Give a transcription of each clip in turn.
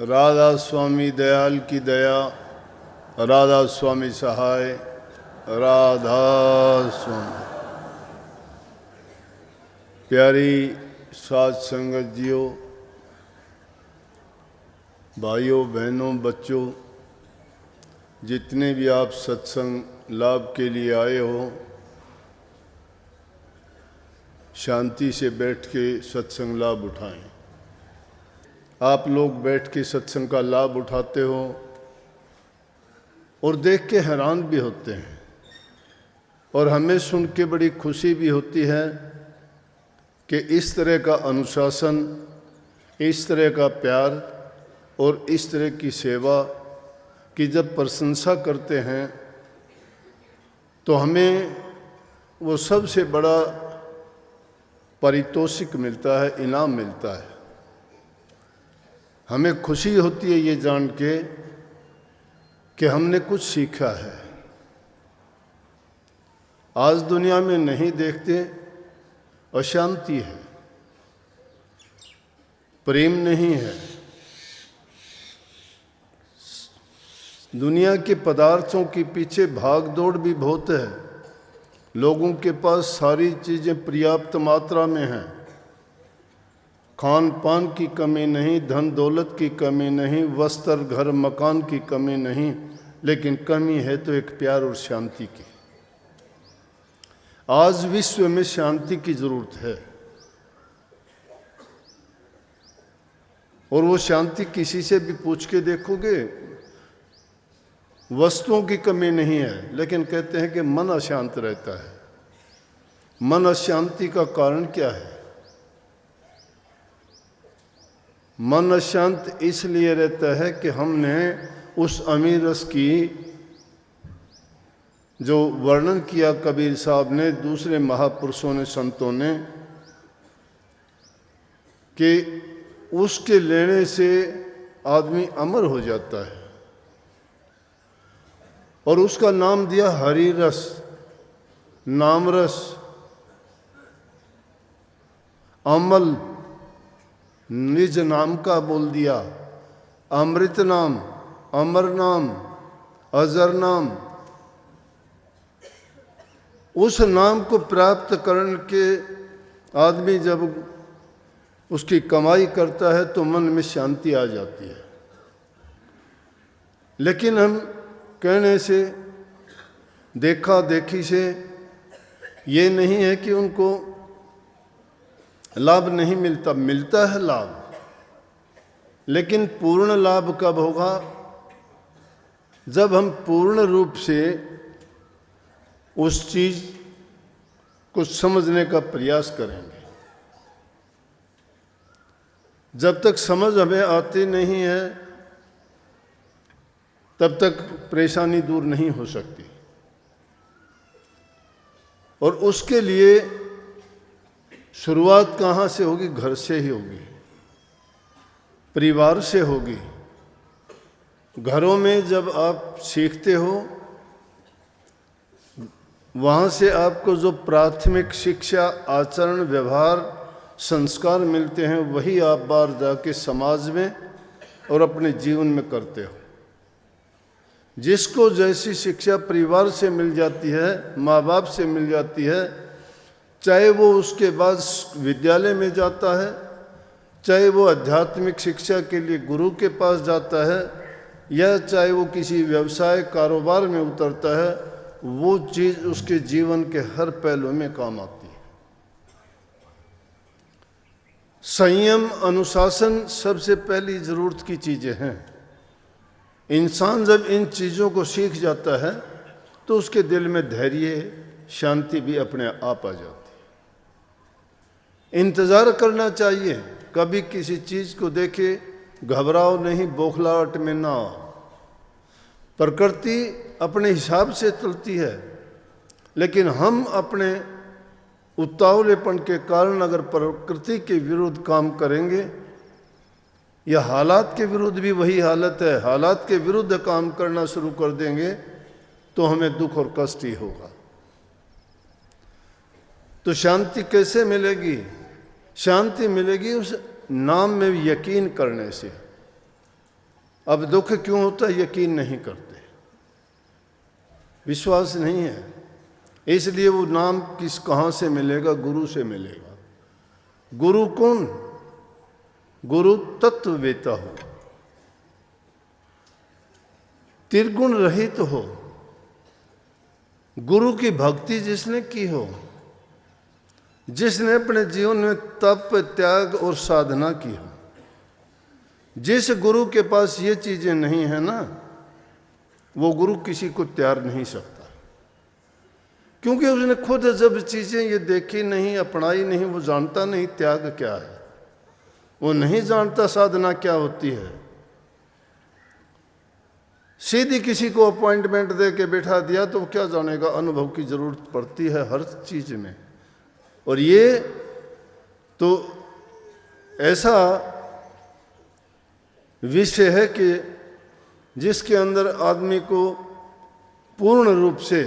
राधा स्वामी दयाल की दया, राधा स्वामी सहाय, राधा स्वामी। प्यारी साध संगत जियो, भाइयों बहनों बच्चों, जितने भी आप सत्संग लाभ के लिए आए हो, शांति से बैठ के सत्संग लाभ उठाएं। आप लोग बैठ के सत्संग का लाभ उठाते हो और देख के हैरान भी होते हैं, और हमें सुन के बड़ी खुशी भी होती है कि इस तरह का अनुशासन, इस तरह का प्यार और इस तरह की सेवा की जब प्रशंसा करते हैं तो हमें वो सबसे बड़ा पारितोषिक मिलता है, इनाम मिलता है। हमें खुशी होती है ये जान के कि हमने कुछ सीखा है। आज दुनिया में नहीं देखते, अशांति है, प्रेम नहीं है। दुनिया के पदार्थों के पीछे भाग दौड़ भी बहुत है। लोगों के पास सारी चीज़ें पर्याप्त मात्रा में हैं, खान पान की कमी नहीं, धन दौलत की कमी नहीं, वस्त्र घर मकान की कमी नहीं, लेकिन कमी है तो एक प्यार और शांति की। आज विश्व में शांति की जरूरत है, और वो शांति किसी से भी पूछ के देखोगे, वस्तुओं की कमी नहीं है, लेकिन कहते हैं कि मन अशांत रहता है। मन अशांति का कारण क्या है? मन अशांत इसलिए रहता है कि हमने उस अमीर रस की जो वर्णन किया कबीर साहब ने, दूसरे महापुरुषों ने, संतों ने, कि उसके लेने से आदमी अमर हो जाता है, और उसका नाम दिया हरि रस, नाम रस, अमल, निज नाम का बोल दिया, अमृत नाम, अमर नाम, अजर नाम। उस नाम को प्राप्त करने के आदमी जब उसकी कमाई करता है तो मन में शांति आ जाती है। लेकिन हम कहने से, देखा देखी से ये नहीं है कि उनको लाभ नहीं मिलता, मिलता है लाभ, लेकिन पूर्ण लाभ कब होगा? जब हम पूर्ण रूप से उस चीज को समझने का प्रयास करेंगे। जब तक समझ हमें आती नहीं है तब तक परेशानी दूर नहीं हो सकती, और उसके लिए शुरुआत कहाँ से होगी? घर से ही होगी, परिवार से होगी। घरों में जब आप सीखते हो, वहाँ से आपको जो प्राथमिक शिक्षा, आचरण, व्यवहार, संस्कार मिलते हैं, वही आप बाहर जाके समाज में और अपने जीवन में करते हो। जिसको जैसी शिक्षा परिवार से मिल जाती है, माँ बाप से मिल जाती है, चाहे वो उसके बाद विद्यालय में जाता है, चाहे वो आध्यात्मिक शिक्षा के लिए गुरु के पास जाता है, या चाहे वो किसी व्यवसाय कारोबार में उतरता है, वो चीज़ उसके जीवन के हर पहलू में काम आती है। संयम, अनुशासन सबसे पहली ज़रूरत की चीज़ें हैं। इंसान जब इन चीज़ों को सीख जाता है तो उसके दिल में धैर्य, शांति भी अपने आप आ जाती है। इंतज़ार करना चाहिए, कभी किसी चीज़ को देखे घबराओ नहीं, बौखलाहट में ना आओ। प्रकृति अपने हिसाब से चलती है, लेकिन हम अपने उतावलेपन के कारण अगर प्रकृति के विरुद्ध काम करेंगे, या हालात के विरुद्ध भी वही हालत है, हालात के विरुद्ध काम करना शुरू कर देंगे तो हमें दुख और कष्ट ही होगा। तो शांति कैसे मिलेगी? शांति मिलेगी उस नाम में यकीन करने से। अब दुख क्यों होता है? यकीन नहीं करते, विश्वास नहीं है। इसलिए वो नाम कहाँ से मिलेगा? गुरु से मिलेगा। गुरु कौन? गुरु तत्ववेता हो, त्रिगुण रहित हो, गुरु की भक्ति जिसने की हो, जिसने अपने जीवन में तप, त्याग और साधना की हो। जिस गुरु के पास ये चीजें नहीं है ना, वो गुरु किसी को त्याग नहीं सकता, क्योंकि उसने खुद जब चीजें ये देखी नहीं, अपनाई नहीं, वो जानता नहीं त्याग क्या है, वो नहीं जानता साधना क्या होती है। सीधी किसी को अपॉइंटमेंट दे के बैठा दिया तो वो क्या जानेगा? अनुभव की जरूरत पड़ती है हर चीज में। और ये तो ऐसा विषय है कि जिसके अंदर आदमी को पूर्ण रूप से,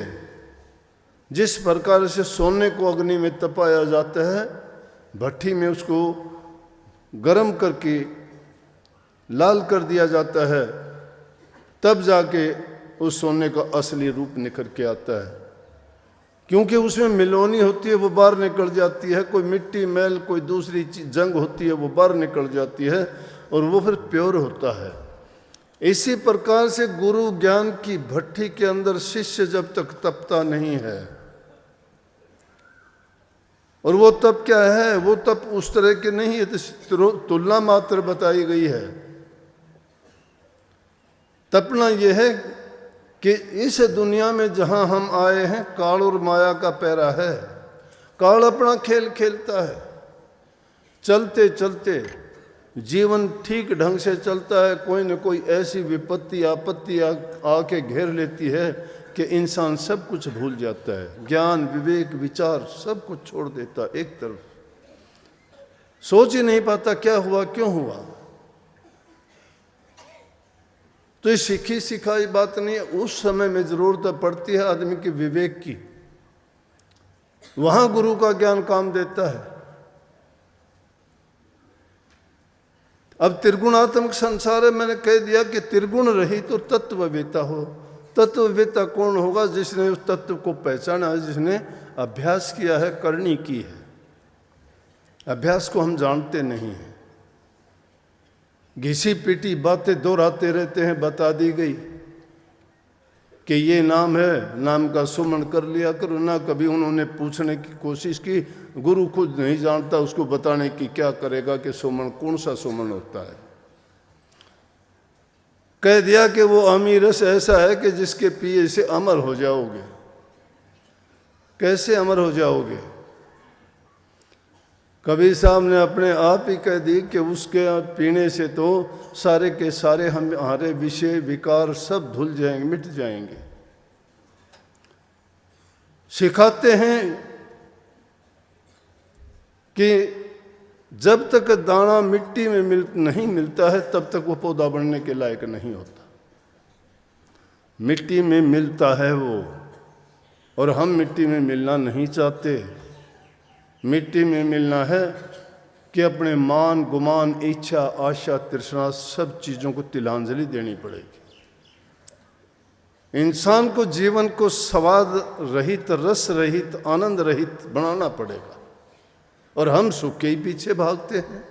जिस प्रकार से सोने को अग्नि में तपाया जाता है, भट्टी में उसको गर्म करके लाल कर दिया जाता है, तब जाके उस सोने का असली रूप निखर के आता है। क्योंकि उसमें मिलोनी होती है, वो बाहर निकल जाती है, कोई मिट्टी मैल, कोई दूसरी जंग होती है, वो बाहर निकल जाती है और वो फिर प्योर होता है। इसी प्रकार से गुरु ज्ञान की भट्टी के अंदर शिष्य जब तक तपता नहीं है, और वो तप क्या है? वो तप उस तरह के नहीं है, तो तुलना मात्र बताई गई है। तपना यह है कि इस दुनिया में जहां हम आए हैं, काल और माया का पैरा है। काल अपना खेल खेलता है, चलते चलते जीवन ठीक ढंग से चलता है, कोई न कोई ऐसी विपत्ति आपत्ति आके घेर लेती है कि इंसान सब कुछ भूल जाता है, ज्ञान, विवेक, विचार सब कुछ छोड़ देता एक तरफ, सोच ही नहीं पाता क्या हुआ, क्यों हुआ। तो ये सीखी सिखाई बात नहीं है। उस समय में जरूरत पड़ती है आदमी के विवेक की, वहां गुरु का ज्ञान काम देता है। अब त्रिगुणात्मक संसार है, मैंने कह दिया कि त्रिगुण रहित तो तत्ववेता हो। तत्ववेता कौन होगा? जिसने उस तत्व को पहचाना है, जिसने अभ्यास किया है, करनी की है। अभ्यास को हम जानते नहीं हैं, घिसी पीटी बातें दोहराते रहते हैं। बता दी गई कि ये नाम है, नाम का सुमन कर लिया करो ना। कभी उन्होंने पूछने की कोशिश की, गुरु खुद नहीं जानता, उसको बताने की क्या करेगा कि सुमन कौन सा सुमन होता है। कह दिया कि वो अमीरस ऐसा है कि जिसके पिए से अमर हो जाओगे। कैसे अमर हो जाओगे? कबीर साहब ने अपने आप ही कह दी कि उसके पीने से तो सारे के सारे हमारे विषय विकार सब धुल जाएंगे, मिट जाएंगे। सिखाते हैं कि जब तक दाना मिट्टी में नहीं मिलता है, तब तक वो पौधा बढ़ने के लायक नहीं होता। मिट्टी में मिलता है वो, और हम मिट्टी में मिलना नहीं चाहते। मिट्टी में मिलना है कि अपने मान, गुमान, इच्छा, आशा, तृष्णा सब चीज़ों को तिलांजलि देनी पड़ेगी। इंसान को जीवन को स्वाद रहित, रस रहित, आनंद रहित बनाना पड़ेगा। और हम सुख के ही पीछे भागते हैं।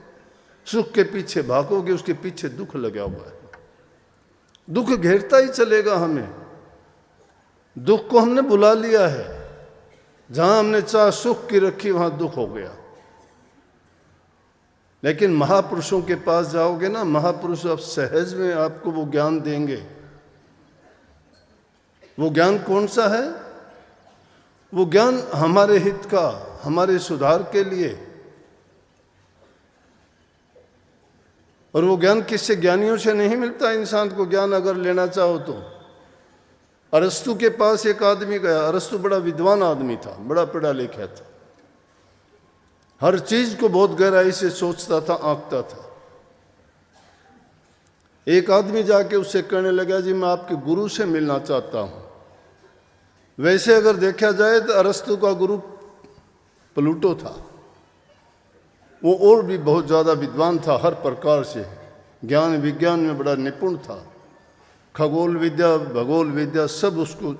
सुख के पीछे भागोगे, उसके पीछे दुख लगा हुआ है। दुख घेरता ही चलेगा हमें। दुख को हमने बुला लिया है। जहां हमने चाह सुख की रखी, वहां दुख हो गया। लेकिन महापुरुषों के पास जाओगे ना, महापुरुष अब सहज में आपको वो ज्ञान देंगे। वो ज्ञान कौन सा है? वो ज्ञान हमारे हित का, हमारे सुधार के लिए। और वो ज्ञान किससे? ज्ञानियों से नहीं मिलता। इंसान को ज्ञान अगर लेना चाहो तो अरस्तु के पास एक आदमी गया। अरस्तु बड़ा विद्वान आदमी था, बड़ा पढ़ा लिखा था, हर चीज को बहुत गहराई से सोचता था, आंकता था। एक आदमी जाके उससे कहने लगा, जी मैं आपके गुरु से मिलना चाहता हूं। वैसे अगर देखा जाए तो अरस्तु का गुरु प्लूटो था। वो और भी बहुत ज्यादा विद्वान था हर प्रकार से, ज्ञान विज्ञान में बड़ा निपुण था, खगोल विद्या भगोल विद्या सब उसको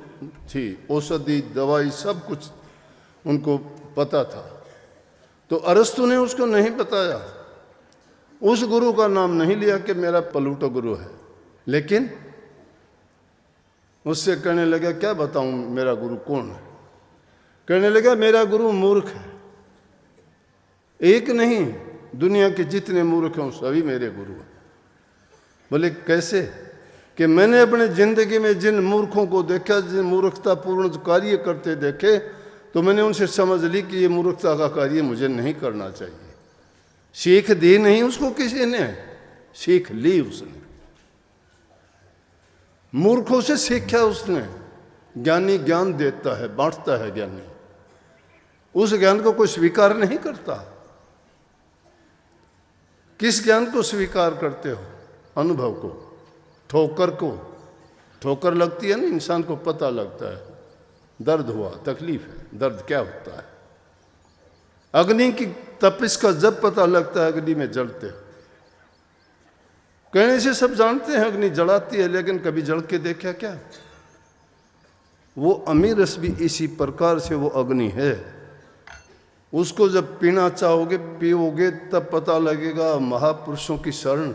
थी, औषधि दवाई सब कुछ उनको पता था। तो अरस्तु ने उसको नहीं बताया, उस गुरु का नाम नहीं लिया कि मेरा प्लूटो गुरु है, लेकिन उससे कहने लगा क्या बताऊं मेरा गुरु कौन है। कहने लगा मेरा गुरु मूर्ख है, एक नहीं दुनिया के जितने मूर्ख हैं सभी मेरे गुरु हैं। बोले कैसे? कि मैंने अपने जिंदगी में जिन मूर्खों को देखा, जिन मूर्खतापूर्ण कार्य करते देखे, तो मैंने उनसे समझ ली कि ये मूर्खता का कार्य मुझे नहीं करना चाहिए। सीख दी नहीं उसको किसी ने, सीख ली उसने, मूर्खों से सीखा उसने। ज्ञानी ज्ञान देता है, बांटता है ज्ञानी, उस ज्ञान को कोई स्वीकार नहीं करता। किस ज्ञान को स्वीकार करते हो? अनुभव को, ठोकर को। ठोकर लगती है ना, इंसान को पता लगता है दर्द हुआ, तकलीफ है, दर्द क्या होता है। अग्नि की तपिश का जब पता लगता है अग्नि में जलते हो, कहने से सब जानते हैं अग्नि जलाती है, लेकिन कभी जल के देखा क्या? वो अमीर रस भी इसी प्रकार से वो अग्नि है। उसको जब पीना चाहोगे पियोगे तब पता लगेगा महापुरुषों की शरण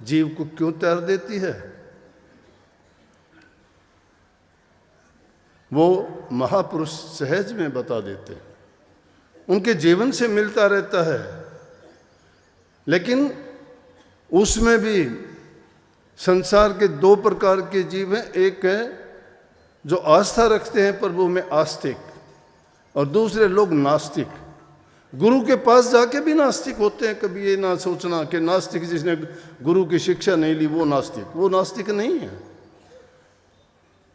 जीव को क्यों तैर देती है। वो महापुरुष सहज में बता देते हैं, उनके जीवन से मिलता रहता है। लेकिन उसमें भी संसार के दो प्रकार के जीव हैं, एक है जो आस्था रखते हैं प्रभु में आस्तिक, और दूसरे लोग नास्तिक। गुरु के पास जाके भी नास्तिक होते हैं। कभी ये ना सोचना कि नास्तिक जिसने गुरु की शिक्षा नहीं ली वो नास्तिक, वो नास्तिक नहीं है।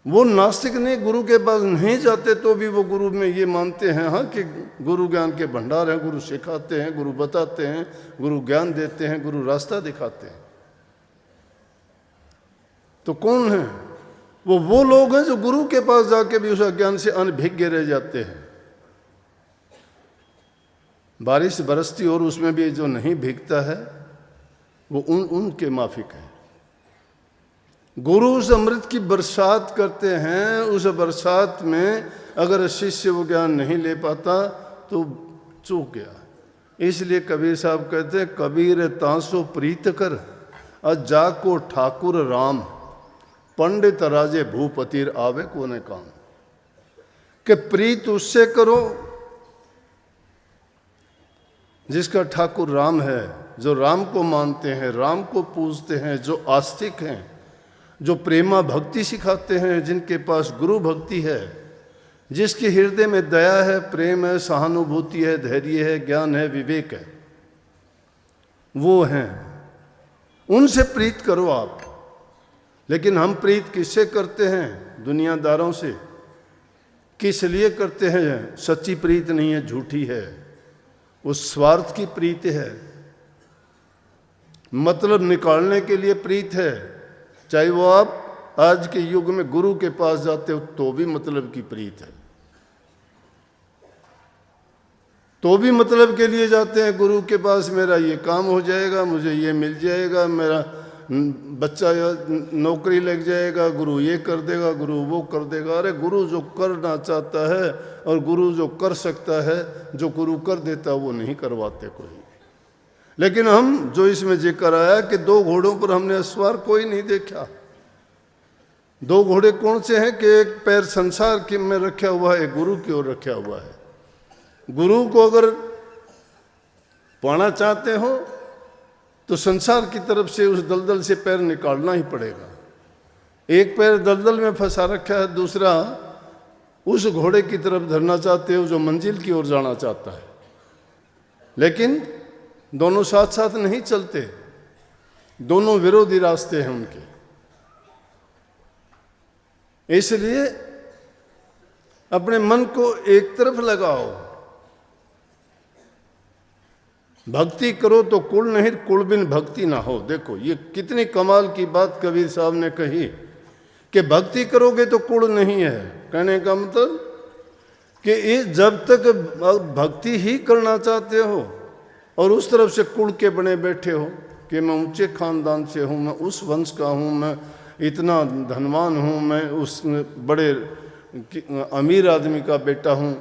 वो नास्तिक नहीं, गुरु के पास नहीं जाते तो भी वो गुरु में ये मानते हैं हाँ कि गुरु ज्ञान के भंडार हैं, गुरु सिखाते हैं, गुरु बताते हैं, गुरु ज्ञान देते हैं, गुरु रास्ता दिखाते हैं। तो कौन है वो लोग हैं जो गुरु के पास जाके भी उस अज्ञान से अनभिज्ञ रह जाते हैं। बारिश बरसती और उसमें भी जो नहीं भीगता है वो उनके माफिक है। गुरु उस अमृत की बरसात करते हैं, उस बरसात में अगर शिष्य वो ज्ञान नहीं ले पाता तो चूक गया। इसलिए कबीर साहब कहते हैं कबीर तांसो प्रीत कर जाको ठाकुर राम, पंडित राजे भूपतिर आवे कोने काम। कि प्रीत उससे करो जिसका ठाकुर राम है, जो राम को मानते हैं, राम को पूजते हैं, जो आस्तिक हैं, जो प्रेमा भक्ति सिखाते हैं, जिनके पास गुरु भक्ति है, जिसके हृदय में दया है, प्रेम है, सहानुभूति है, धैर्य है, ज्ञान है, विवेक है, वो हैं। उनसे प्रीत करो आप। लेकिन हम प्रीत किससे करते हैं? दुनियादारों से। किस लिए करते हैं? सच्ची प्रीत नहीं है, झूठी है, वो स्वार्थ की प्रीत है, मतलब निकालने के लिए प्रीत है। चाहे वो आप आज के युग में गुरु के पास जाते हो तो भी मतलब की प्रीत है, तो भी मतलब के लिए जाते हैं गुरु के पास। मेरा ये काम हो जाएगा, मुझे ये मिल जाएगा, मेरा बच्चा नौकरी लग जाएगा, गुरु ये कर देगा, गुरु वो कर देगा। अरे गुरु जो करना चाहता है और गुरु जो कर सकता है, जो गुरु कर देता वो नहीं करवाते कोई। लेकिन हम जो इसमें जिक्र आया कि दो घोड़ों पर हमने सवार कोई नहीं देखा। दो घोड़े कौन से हैं? कि एक पैर संसार के में रखा हुआ है, एक गुरु की ओर रखा हुआ है। गुरु को अगर पाना चाहते हो तो संसार की तरफ से उस दलदल से पैर निकालना ही पड़ेगा। एक पैर दलदल में फंसा रखा है, दूसरा उस घोड़े की तरफ धरना चाहते हो जो मंजिल की ओर जाना चाहता है। लेकिन दोनों साथ साथ नहीं चलते, दोनों विरोधी रास्ते हैं उनके। इसलिए अपने मन को एक तरफ लगाओ, भक्ति करो तो कुल नहीं, कुल बिन भक्ति ना हो। देखो ये कितनी कमाल की बात कबीर साहब ने कही कि भक्ति करोगे तो कुल नहीं है। कहने का मतलब कि ये जब तक भक्ति ही करना चाहते हो और उस तरफ से कुल के बने बैठे हो कि मैं ऊंचे खानदान से हूँ, मैं उस वंश का हूँ, मैं इतना धनवान हूँ, मैं उस बड़े अमीर आदमी का बेटा हूँ।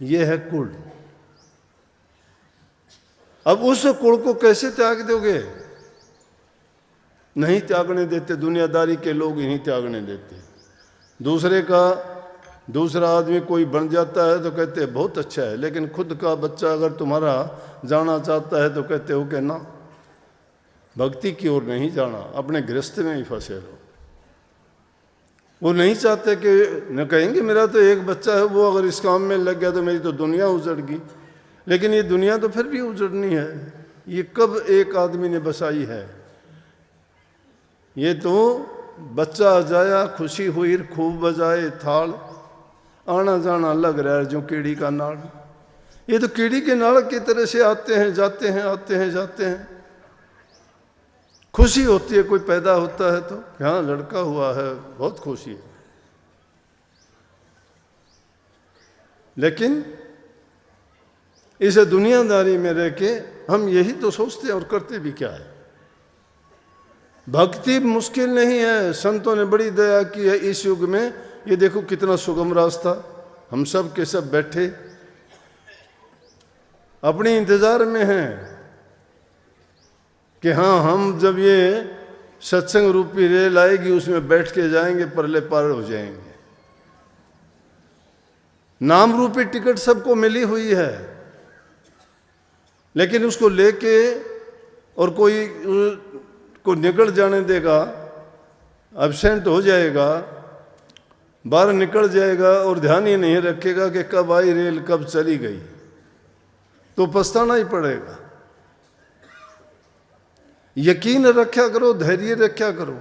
ये है कुल। अब उस कुल को कैसे त्याग दोगे? नहीं त्यागने देते, दुनियादारी के लोग ही नहीं त्यागने देते। दूसरा आदमी कोई बन जाता है तो कहते हैं बहुत अच्छा है, लेकिन खुद का बच्चा अगर तुम्हारा जाना चाहता है तो कहते हो कि ना, भक्ति की ओर नहीं जाना, अपने गृहस्थ में ही फंसे रहो। वो नहीं चाहते कि न कहेंगे मेरा तो एक बच्चा है, वो अगर इस काम में लग गया तो मेरी तो दुनिया उजड़ गई। लेकिन ये दुनिया तो फिर भी उजड़नी है। ये कब एक आदमी ने बसाई है? ये तो बच्चा जाया, खुशी हुई, खूब बजाए थाल, आना जाना लग रहा है जो कीड़ी का नाड़। ये तो कीड़ी के नाड़ की तरह से आते हैं जाते हैं, आते हैं जाते हैं। खुशी होती है कोई पैदा होता है तो, हाँ लड़का हुआ है, बहुत खुशी है। लेकिन इस दुनियादारी में रह के हम यही तो सोचते हैं और करते भी क्या है। भक्ति मुश्किल नहीं है, संतों ने बड़ी दया की है इस युग में। ये देखो कितना सुगम रास्ता, हम सब के सब बैठे अपने इंतजार में हैं कि हाँ हम जब ये सत्संग रूपी रेल आएगी उसमें बैठ के जाएंगे, परले पार हो जाएंगे। नाम रूपी टिकट सबको मिली हुई है, लेकिन उसको लेके और कोई को निकल जाने देगा, एब्सेंट हो जाएगा, बाहर निकल जाएगा और ध्यान ही नहीं रखेगा कि कब आई रेल कब चली गई, तो पछताना ही पड़ेगा। यकीन रखा करो, धैर्य रखा करो।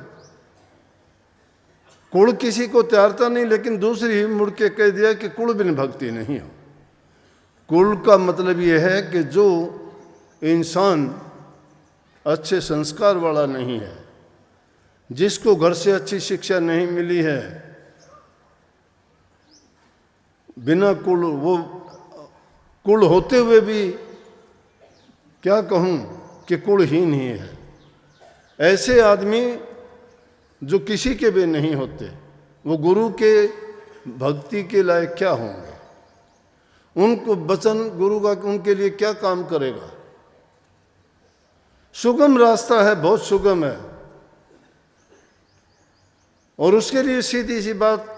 कुल किसी को त्यारता नहीं, लेकिन दूसरी ही मुड़ के कह दिया कि कुल बिन भक्ति नहीं हो। कुल का मतलब यह है कि जो इंसान अच्छे संस्कार वाला नहीं है, जिसको घर से अच्छी शिक्षा नहीं मिली है, बिना कुल, वो कुल होते हुए भी क्या कहूँ कि कुलहीन ही है। ऐसे आदमी जो किसी के भी नहीं होते, वो गुरु के भक्ति के लायक क्या होंगे? उनको वचन गुरु का उनके लिए क्या काम करेगा? सुगम रास्ता है, बहुत सुगम है। और उसके लिए सीधी सी बात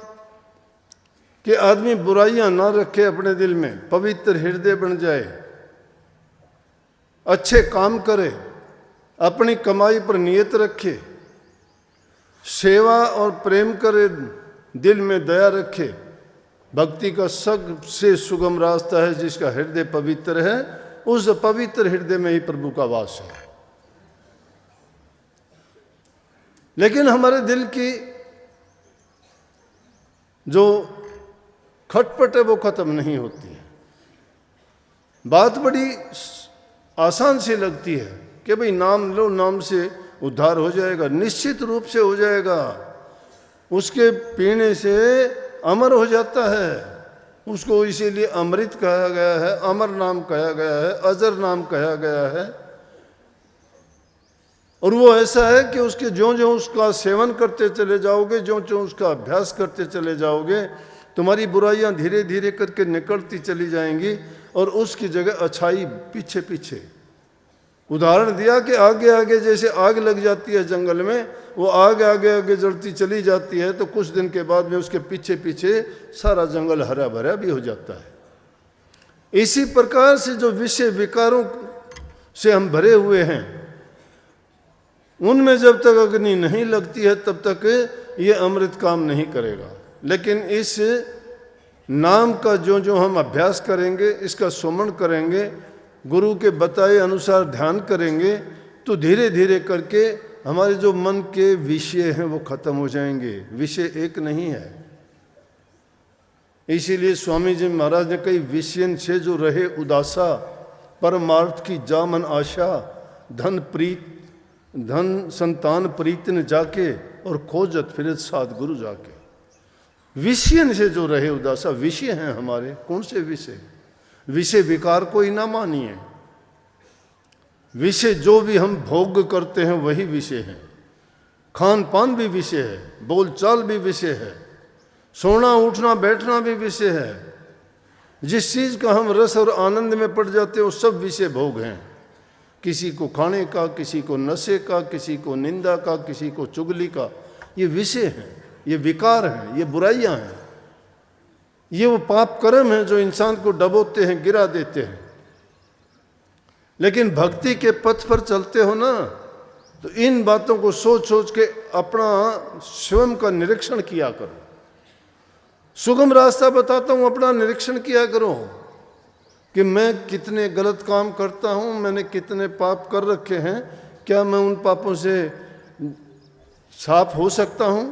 कि आदमी बुराइयां ना रखे अपने दिल में, पवित्र हृदय बन जाए, अच्छे काम करे, अपनी कमाई पर नियत रखे, सेवा और प्रेम करे, दिल में दया रखे। भक्ति का सबसे सुगम रास्ता है जिसका हृदय पवित्र है, उस पवित्र हृदय में ही प्रभु का वास है। लेकिन हमारे दिल की जो खटपट है वो खत्म नहीं होती है। बात बड़ी आसान सी लगती है कि भाई नाम लो, नाम से उद्धार हो जाएगा। निश्चित रूप से हो जाएगा। उसके पीने से अमर हो जाता है। उसको इसीलिए अमृत कहा गया है, अमर नाम कहा गया है, अजर नाम कहा गया है। और वो ऐसा है कि उसके ज्यों ज्यों उसका सेवन करते चले जाओगे, ज्यों ज्यों उसका अभ्यास करते चले जाओगे, तुम्हारी बुराइयां धीरे धीरे करके निकलती चली जाएंगी और उसकी जगह अच्छाई पीछे पीछे। उदाहरण दिया कि आगे आगे जैसे आग लग जाती है जंगल में, वो आग आगे आगे जलती चली जाती है तो कुछ दिन के बाद में उसके पीछे पीछे सारा जंगल हरा भरा भी हो जाता है। इसी प्रकार से जो विषय विकारों से हम भरे हुए हैं, उनमें जब तक अग्नि नहीं लगती है तब तक ये अमृत काम नहीं करेगा। लेकिन इस नाम का जो जो हम अभ्यास करेंगे, इसका सुमरण करेंगे, गुरु के बताए अनुसार ध्यान करेंगे, तो धीरे धीरे करके हमारे जो मन के विषय हैं वो खत्म हो जाएंगे। विषय एक नहीं है। इसीलिए स्वामी जी महाराज ने कई विषय से जो रहे उदासा, परमार्थ की जामन आशा, धन संतान प्रीत न जाके और खोजत फिरत साध गुरु जाके। विषय से जो रहे उदासा, विषय हैं हमारे। कौन से विषय? विषय विकार को ही ना मानिए। विषय जो भी हम भोग करते हैं वही विषय है। खान पान भी विषय है, बोलचाल भी विषय है, सोना उठना बैठना भी विषय है। जिस चीज़ का हम रस और आनंद में पड़ जाते हैं वो सब विषय भोग हैं। किसी को खाने का, किसी को नशे का, किसी को निंदा का, किसी को चुगली का, ये विषय हैं, ये विकार हैं, ये बुराइयां हैं, ये वो पाप कर्म हैं जो इंसान को डबोते हैं, गिरा देते हैं। लेकिन भक्ति के पथ पर चलते हो ना, तो इन बातों को सोच सोच के अपना स्वयं का निरीक्षण किया करो। सुगम रास्ता बताता हूं, अपना निरीक्षण किया करो कि मैं कितने गलत काम करता हूं, मैंने कितने पाप कर रखे हैं, क्या मैं उन पापों से साफ हो सकता हूं।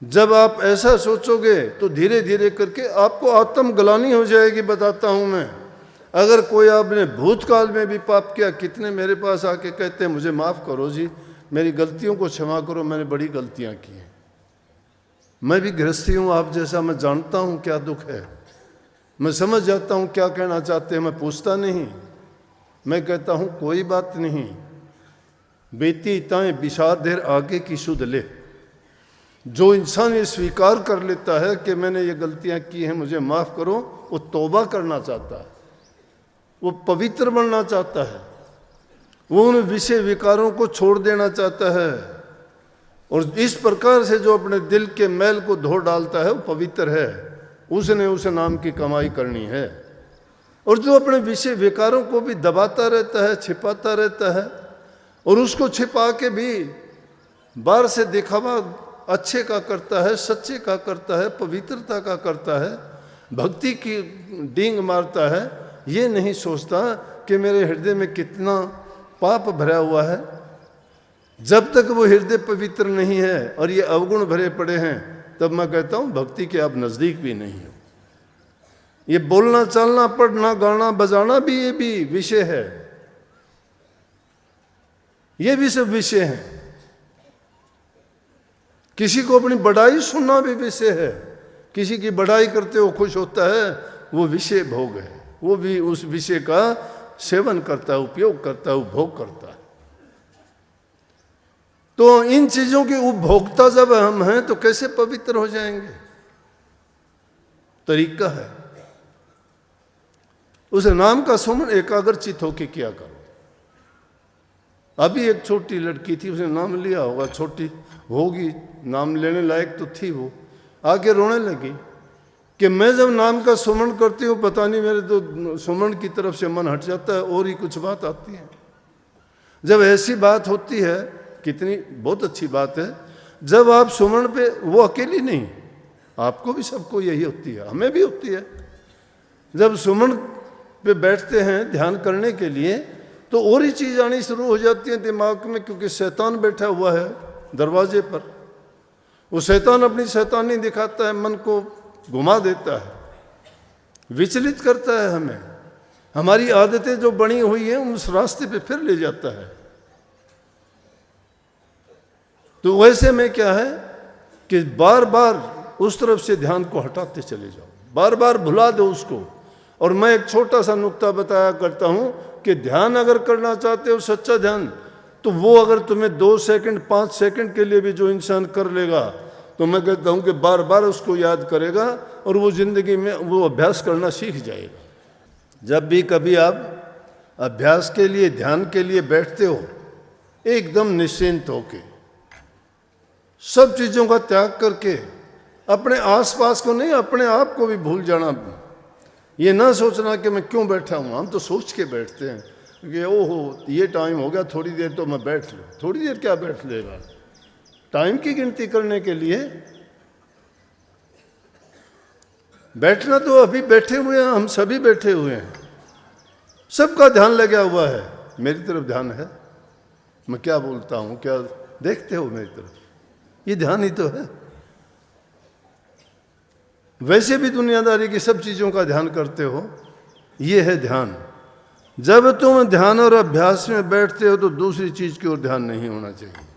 जब आप ऐसा सोचोगे तो धीरे धीरे करके आपको आत्मग्लानि हो जाएगी। बताता हूं मैं, अगर कोई आपने भूतकाल में भी पाप किया, कितने मेरे पास आके कहते हैं मुझे माफ़ करो जी, मेरी गलतियों को क्षमा करो, मैंने बड़ी गलतियां की हैं। मैं भी गृहस्थी हूँ आप जैसा, मैं जानता हूँ क्या दुख है, मैं समझ जाता हूँ क्या कहना चाहते हैं। मैं पूछता नहीं, मैं कहता हूँ कोई बात नहीं, बेटी ताएं विषादेर आगे की सुध ले। जो इंसान ये स्वीकार कर लेता है कि मैंने ये गलतियाँ की हैं, मुझे माफ़ करो, वो तौबा करना चाहता है, वो पवित्र बनना चाहता है, वो उन विषय विकारों को छोड़ देना चाहता है। और इस प्रकार से जो अपने दिल के मैल को धो डालता है वो पवित्र है, उसने उस नाम की कमाई करनी है। और जो अपने विषय विकारों को भी दबाता रहता है, छिपाता रहता है, और उसको छिपा के भी बाहर से दिखावा अच्छे का करता है, सच्चे का करता है, पवित्रता का करता है, भक्ति की डींग मारता है, ये नहीं सोचता कि मेरे हृदय में कितना पाप भरा हुआ है। जब तक वो हृदय पवित्र नहीं है और ये अवगुण भरे पड़े हैं, तब मैं कहता हूँ भक्ति के आप नज़दीक भी नहीं हो। ये बोलना चालना पढ़ना गाना बजाना भी ये भी विषय है, ये भी सब विषय हैं। किसी को अपनी बड़ाई सुनना भी विषय है, किसी की बड़ाई करते हो खुश होता है, वो विषय भोग है, वो भी उस विषय का सेवन करता है, उपयोग करता है, उपभोग करता है। तो इन चीजों के उपभोक्ता जब हम हैं तो कैसे पवित्र हो जाएंगे? तरीका है, उस नाम का सुमन एकाग्रचित होके किया करो। अभी एक छोटी लड़की थी, उसने नाम लिया होगा, छोटी होगी, नाम लेने लायक तो थी, वो आके रोने लगी कि मैं जब नाम का सुमन करती हूँ, पता नहीं मेरे तो सुमन की तरफ से मन हट जाता है और ही कुछ बात आती है। जब ऐसी बात होती है, कितनी बहुत अच्छी बात है, जब आप सुमन पे, वो अकेली नहीं, आपको भी सबको यही होती है, हमें भी होती है। जब सुमन पे बैठते हैं ध्यान करने के लिए तो और ही चीज़ आनी शुरू हो जाती है दिमाग में, क्योंकि शैतान बैठा हुआ है दरवाजे पर। वो शैतान अपनी शैतानी दिखाता है, मन को घुमा देता है, विचलित करता है हमें, हमारी आदतें जो बनी हुई हैं उस रास्ते पे फिर ले जाता है। तो वैसे में क्या है कि बार बार उस तरफ से ध्यान को हटाते चले जाओ, बार बार भुला दो उसको। और मैं एक छोटा सा नुक्ता बताया करता हूं कि ध्यान अगर करना चाहते हो सच्चा ध्यान, तो वो अगर तुम्हें 2 सेकंड 5 सेकंड के लिए भी जो इंसान कर लेगा, तो मैं कहता हूं कि बार बार उसको याद करेगा और वो जिंदगी में वो अभ्यास करना सीख जाएगा। जब भी कभी आप अभ्यास के लिए ध्यान के लिए बैठते हो, एकदम निश्चिंत होके, सब चीज़ों का त्याग करके, अपने आसपास को नहीं, अपने आप को भी भूल जाना। ये ना सोचना कि मैं क्यों बैठा हूँ, हम तो सोच के बैठते हैं कि ओहो ये टाइम हो गया, थोड़ी देर तो मैं बैठ लूँ। थोड़ी देर क्या बैठ लेगा, टाइम की गिनती करने के लिए बैठना तो अभी बैठे हुए हैं, हम सभी बैठे हुए हैं, सबका ध्यान लगा हुआ है। मेरी तरफ ध्यान है, मैं क्या बोलता हूँ, क्या देखते हो मेरी तरफ, ये ध्यान ही तो है। वैसे भी दुनियादारी की सब चीज़ों का ध्यान करते हो, ये है ध्यान। जब तुम ध्यान और अभ्यास में बैठते हो तो दूसरी चीज़ की ओर ध्यान नहीं होना चाहिए।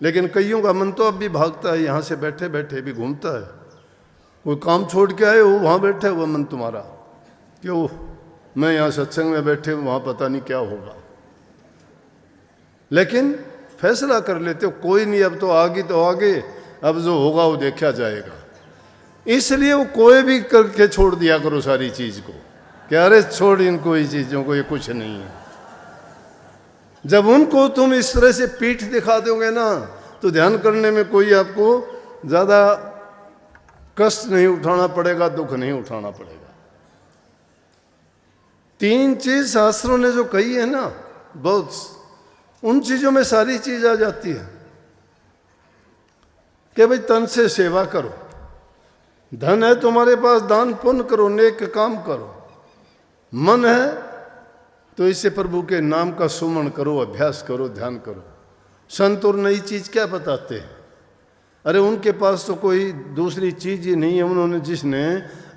लेकिन कईयों का मन तो अब भी भागता है, यहाँ से बैठे बैठे भी घूमता है। कोई काम छोड़ के आए हो, वहाँ बैठे हुआ मन तुम्हारा, क्यों मैं यहाँ सत्संग में बैठे हूँ, वहाँ पता नहीं क्या होगा। लेकिन फैसला कर लेते हो कोई नहीं, अब तो आगे तो आगे, अब जो होगा वो देखा जाएगा। इसलिए वो कोई भी करके छोड़ दिया करो सारी चीज को, कि अरे छोड़ इनको, ये चीजों को, ये कुछ नहीं है। जब उनको तुम इस तरह से पीठ दिखा दोगे ना, तो ध्यान करने में कोई आपको ज्यादा कष्ट नहीं उठाना पड़ेगा, दुख नहीं उठाना पड़ेगा। 3 चीज शास्त्रों ने जो कही है ना, बहुत, उन चीजों में सारी चीज आ जाती है। कि भाई तन से सेवा करो, धन है तुम्हारे पास, दान पुण्य करो, नेक काम करो। मन है तो इससे प्रभु के नाम का सुमन करो, अभ्यास करो, ध्यान करो। संत और नई चीज क्या बताते हैं? अरे उनके पास तो कोई दूसरी चीज ही नहीं है। उन्होंने, जिसने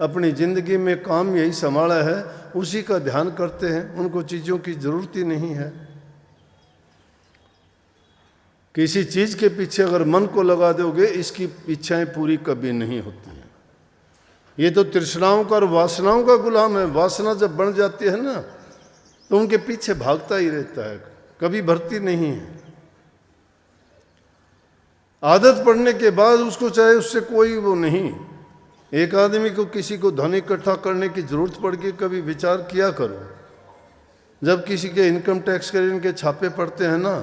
अपनी जिंदगी में काम यही संभाला है, उसी का ध्यान करते हैं। उनको चीजों की जरूरत ही नहीं है। किसी चीज के पीछे अगर मन को लगा दोगे, इसकी इच्छाएं पूरी कभी नहीं होती हैं। ये तो तृष्णाओं का और वासनाओं का गुलाम है। वासना जब बन जाती है ना, तो उनके पीछे भागता ही रहता है, कभी भरती नहीं है। आदत पड़ने के बाद उसको चाहे उससे कोई वो नहीं। एक आदमी को किसी को धन इकट्ठा करने की जरूरत पड़ गई, कभी विचार किया करो। जब किसी के इनकम टैक्स के इनके छापे पड़ते हैं ना,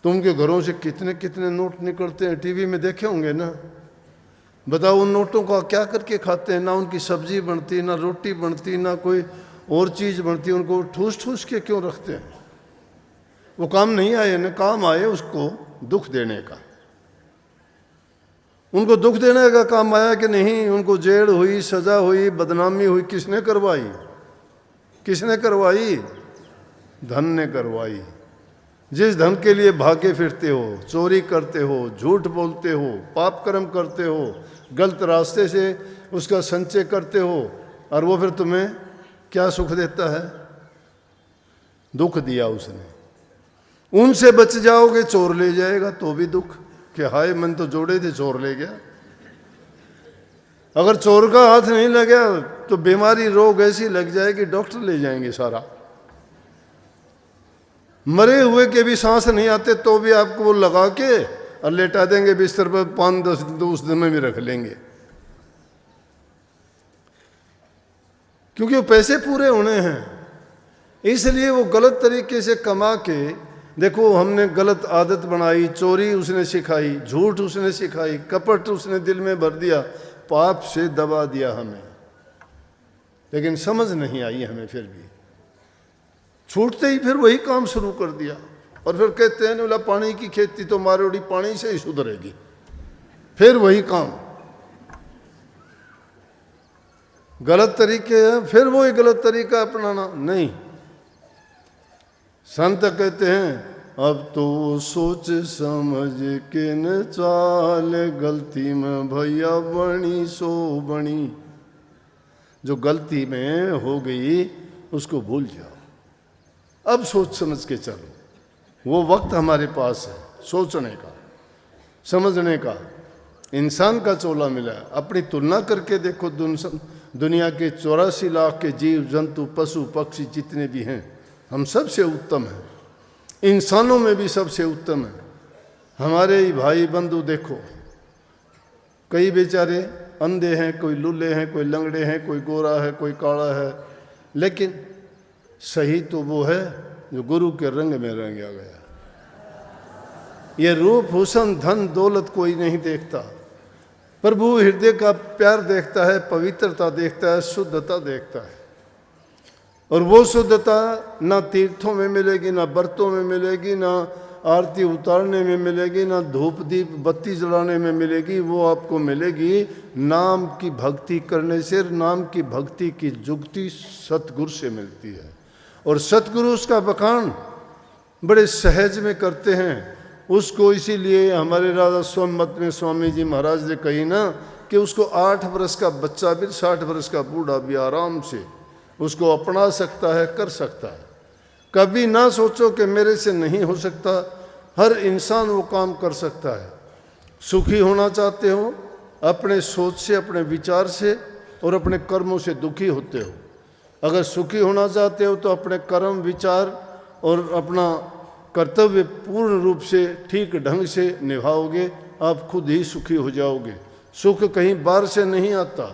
तो उनके घरों से कितने कितने नोट निकलते हैं, टीवी में देखे होंगे ना। बताओ उन नोटों का क्या करके खाते हैं? ना उनकी सब्जी बनती, ना रोटी बनती, ना कोई और चीज बनती। उनको ठूस ठूस के क्यों रखते हैं? वो काम नहीं आए ना, काम आए उसको दुख देने का। उनको दुख देने का काम आया कि नहीं? उनको जेल हुई, सजा हुई, बदनामी हुई, किसने करवाई? किसने करवाई? धन ने करवाई। जिस धन के लिए भागे फिरते हो, चोरी करते हो, झूठ बोलते हो, पाप कर्म करते हो, गलत रास्ते से उसका संचय करते हो, और वो फिर तुम्हें क्या सुख देता है? दुख दिया उसने। उनसे बच जाओगे, चोर ले जाएगा तो भी दुख, कि हाय मन तो जोड़े थे, चोर ले गया। अगर चोर का हाथ नहीं लगा तो बीमारी, रोग ऐसी लग जाएगी, डॉक्टर ले जाएंगे सारा। मरे हुए के भी सांस नहीं आते तो भी आपको वो लगा के और लेटा देंगे बिस्तर पर, 5-10 दिन तो उस दिन में भी रख लेंगे, क्योंकि वो पैसे पूरे होने हैं। इसलिए वो गलत तरीके से कमा के, देखो हमने गलत आदत बनाई, चोरी उसने सिखाई, झूठ उसने सिखाई, कपट उसने दिल में भर दिया, पाप से दबा दिया हमें। लेकिन समझ नहीं आई हमें, फिर भी छूटते ही फिर वही काम शुरू कर दिया। और फिर कहते हैं बोला पानी की खेती तो मारोड़ी पानी से ही सुधरेगी, फिर वही काम। गलत तरीके हैं, फिर वही गलत तरीका अपनाना नहीं। संत कहते हैं अब तो सोच समझ के न चाल, गलती में भैया बनी सो बनी। जो गलती में हो गई उसको भूल जाओ, अब सोच समझ के चलो। वो वक्त हमारे पास है सोचने का, समझने का। इंसान का चोला मिला है। अपनी तुलना करके देखो, दुनिया के 84 लाख के जीव जंतु पशु पक्षी जितने भी हैं, हम सबसे उत्तम हैं। इंसानों में भी सबसे उत्तम है। हमारे ही भाई बंधु देखो, कई बेचारे अंधे हैं, कोई लुल्ले हैं, कोई लंगड़े हैं, कोई गोरा है, कोई काला है, लेकिन सही तो वो है जो गुरु के रंग में रंगा गया। ये रूप हुसन धन दौलत कोई नहीं देखता, प्रभु हृदय का प्यार देखता है, पवित्रता देखता है, शुद्धता देखता है। और वो शुद्धता ना तीर्थों में मिलेगी, ना व्रतों में मिलेगी, ना आरती उतारने में मिलेगी, ना धूप दीप बत्ती जलाने में मिलेगी। वो आपको मिलेगी नाम की भक्ति करने से। नाम की भक्ति की जुक्ति सतगुरु से मिलती है। और सतगुरु उसका बखान बड़े सहज में करते हैं उसको। इसीलिए हमारे राजा सोमवत में स्वामी जी महाराज ने कही ना कि उसको 8 वर्ष का बच्चा भी, 60 वर्ष का बूढ़ा भी आराम से उसको अपना सकता है, कर सकता है। कभी ना सोचो कि मेरे से नहीं हो सकता। हर इंसान वो काम कर सकता है। सुखी होना चाहते हो, अपने सोच से, अपने विचार से और अपने कर्मों से दुखी होते हो। अगर सुखी होना चाहते हो तो अपने कर्म, विचार और अपना कर्तव्य पूर्ण रूप से ठीक ढंग से निभाओगे, आप खुद ही सुखी हो जाओगे। सुख कहीं बाहर से नहीं आता,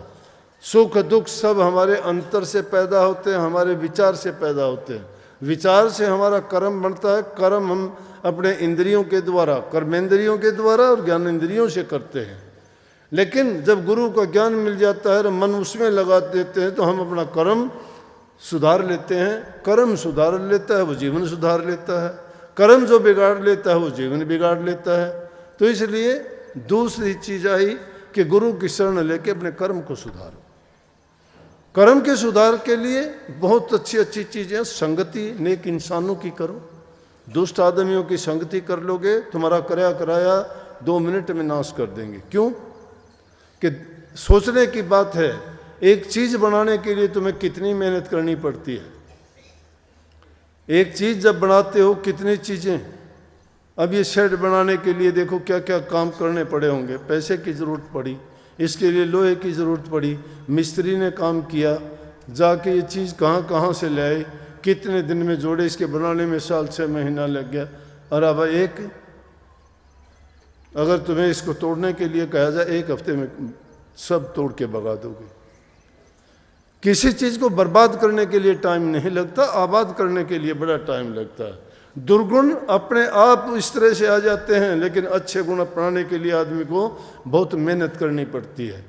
सुख दुख सब हमारे अंतर से पैदा होते हैं, हमारे विचार से पैदा होते हैं। विचार से हमारा कर्म बनता है, कर्म हम अपने इंद्रियों के द्वारा, कर्मेंद्रियों के द्वारा और ज्ञानेंद्रियों से करते हैं। लेकिन जब गुरु का ज्ञान मिल जाता है और मन उसमें लगा देते हैं तो हम अपना कर्म सुधार लेते हैं। कर्म सुधार लेता है वो जीवन सुधार लेता है, कर्म जो बिगाड़ लेता है वो जीवन बिगाड़ लेता है। तो इसलिए दूसरी चीज आई कि गुरु की शरण लेके अपने कर्म को सुधारो। कर्म के सुधार के लिए बहुत अच्छी अच्छी चीजें, संगति नेक इंसानों की करो। दुष्ट आदमियों की संगति कर लोगे, तुम्हारा कराया कराया 2 मिनट में नाश कर देंगे। क्यों? कि सोचने की बात है, एक चीज बनाने के लिए तुम्हें कितनी मेहनत करनी पड़ती है। एक चीज जब बनाते हो कितनी चीजें, अब ये शेड बनाने के लिए देखो क्या क्या काम करने पड़े होंगे। पैसे की ज़रूरत पड़ी, इसके लिए लोहे की ज़रूरत पड़ी, मिस्त्री ने काम किया, जाके ये चीज़ कहाँ कहाँ से ले आए, कितने दिन में जोड़े, इसके बनाने में साल 6 महीना लग गया। और अब एक अगर तुम्हें इसको तोड़ने के लिए कहा जाए 1 हफ्ते में सब तोड़ के भगा दोगे। किसी चीज़ को बर्बाद करने के लिए टाइम नहीं लगता, आबाद करने के लिए बड़ा टाइम लगता है। दुर्गुण अपने आप इस तरह से आ जाते हैं, लेकिन अच्छे गुण अपनाने के लिए आदमी को बहुत मेहनत करनी पड़ती है।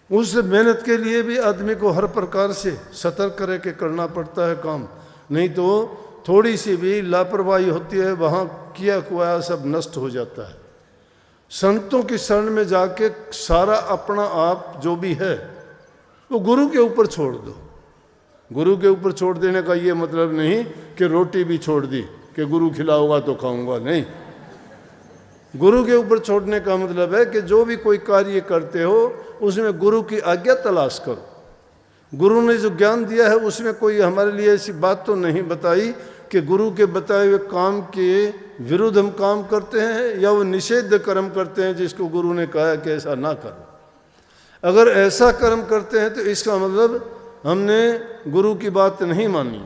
उस मेहनत के लिए भी आदमी को हर प्रकार से सतर्क रह के करना पड़ता है काम, नहीं तो थोड़ी सी भी लापरवाही होती है, वहाँ किया कुआ सब नष्ट हो जाता है। संतों की शरण में जाके सारा अपना आप जो भी है वो गुरु के ऊपर छोड़ दो। गुरु के ऊपर छोड़ देने का ये मतलब नहीं कि रोटी भी छोड़ दी कि गुरु खिलाऊंगा तो खाऊंगा, नहीं। गुरु के ऊपर छोड़ने का मतलब है कि जो भी कोई कार्य करते हो उसमें गुरु की आज्ञा तलाश करो। गुरु ने जो ज्ञान दिया है उसमें कोई हमारे लिए ऐसी बात तो नहीं बताई कि गुरु के बताए हुए काम के विरुद्ध हम काम करते हैं या वो निषेध कर्म करते हैं जिसको गुरु ने कहा है कि ऐसा ना करो। अगर ऐसा कर्म करते हैं तो इसका मतलब हमने गुरु की बात नहीं मानी।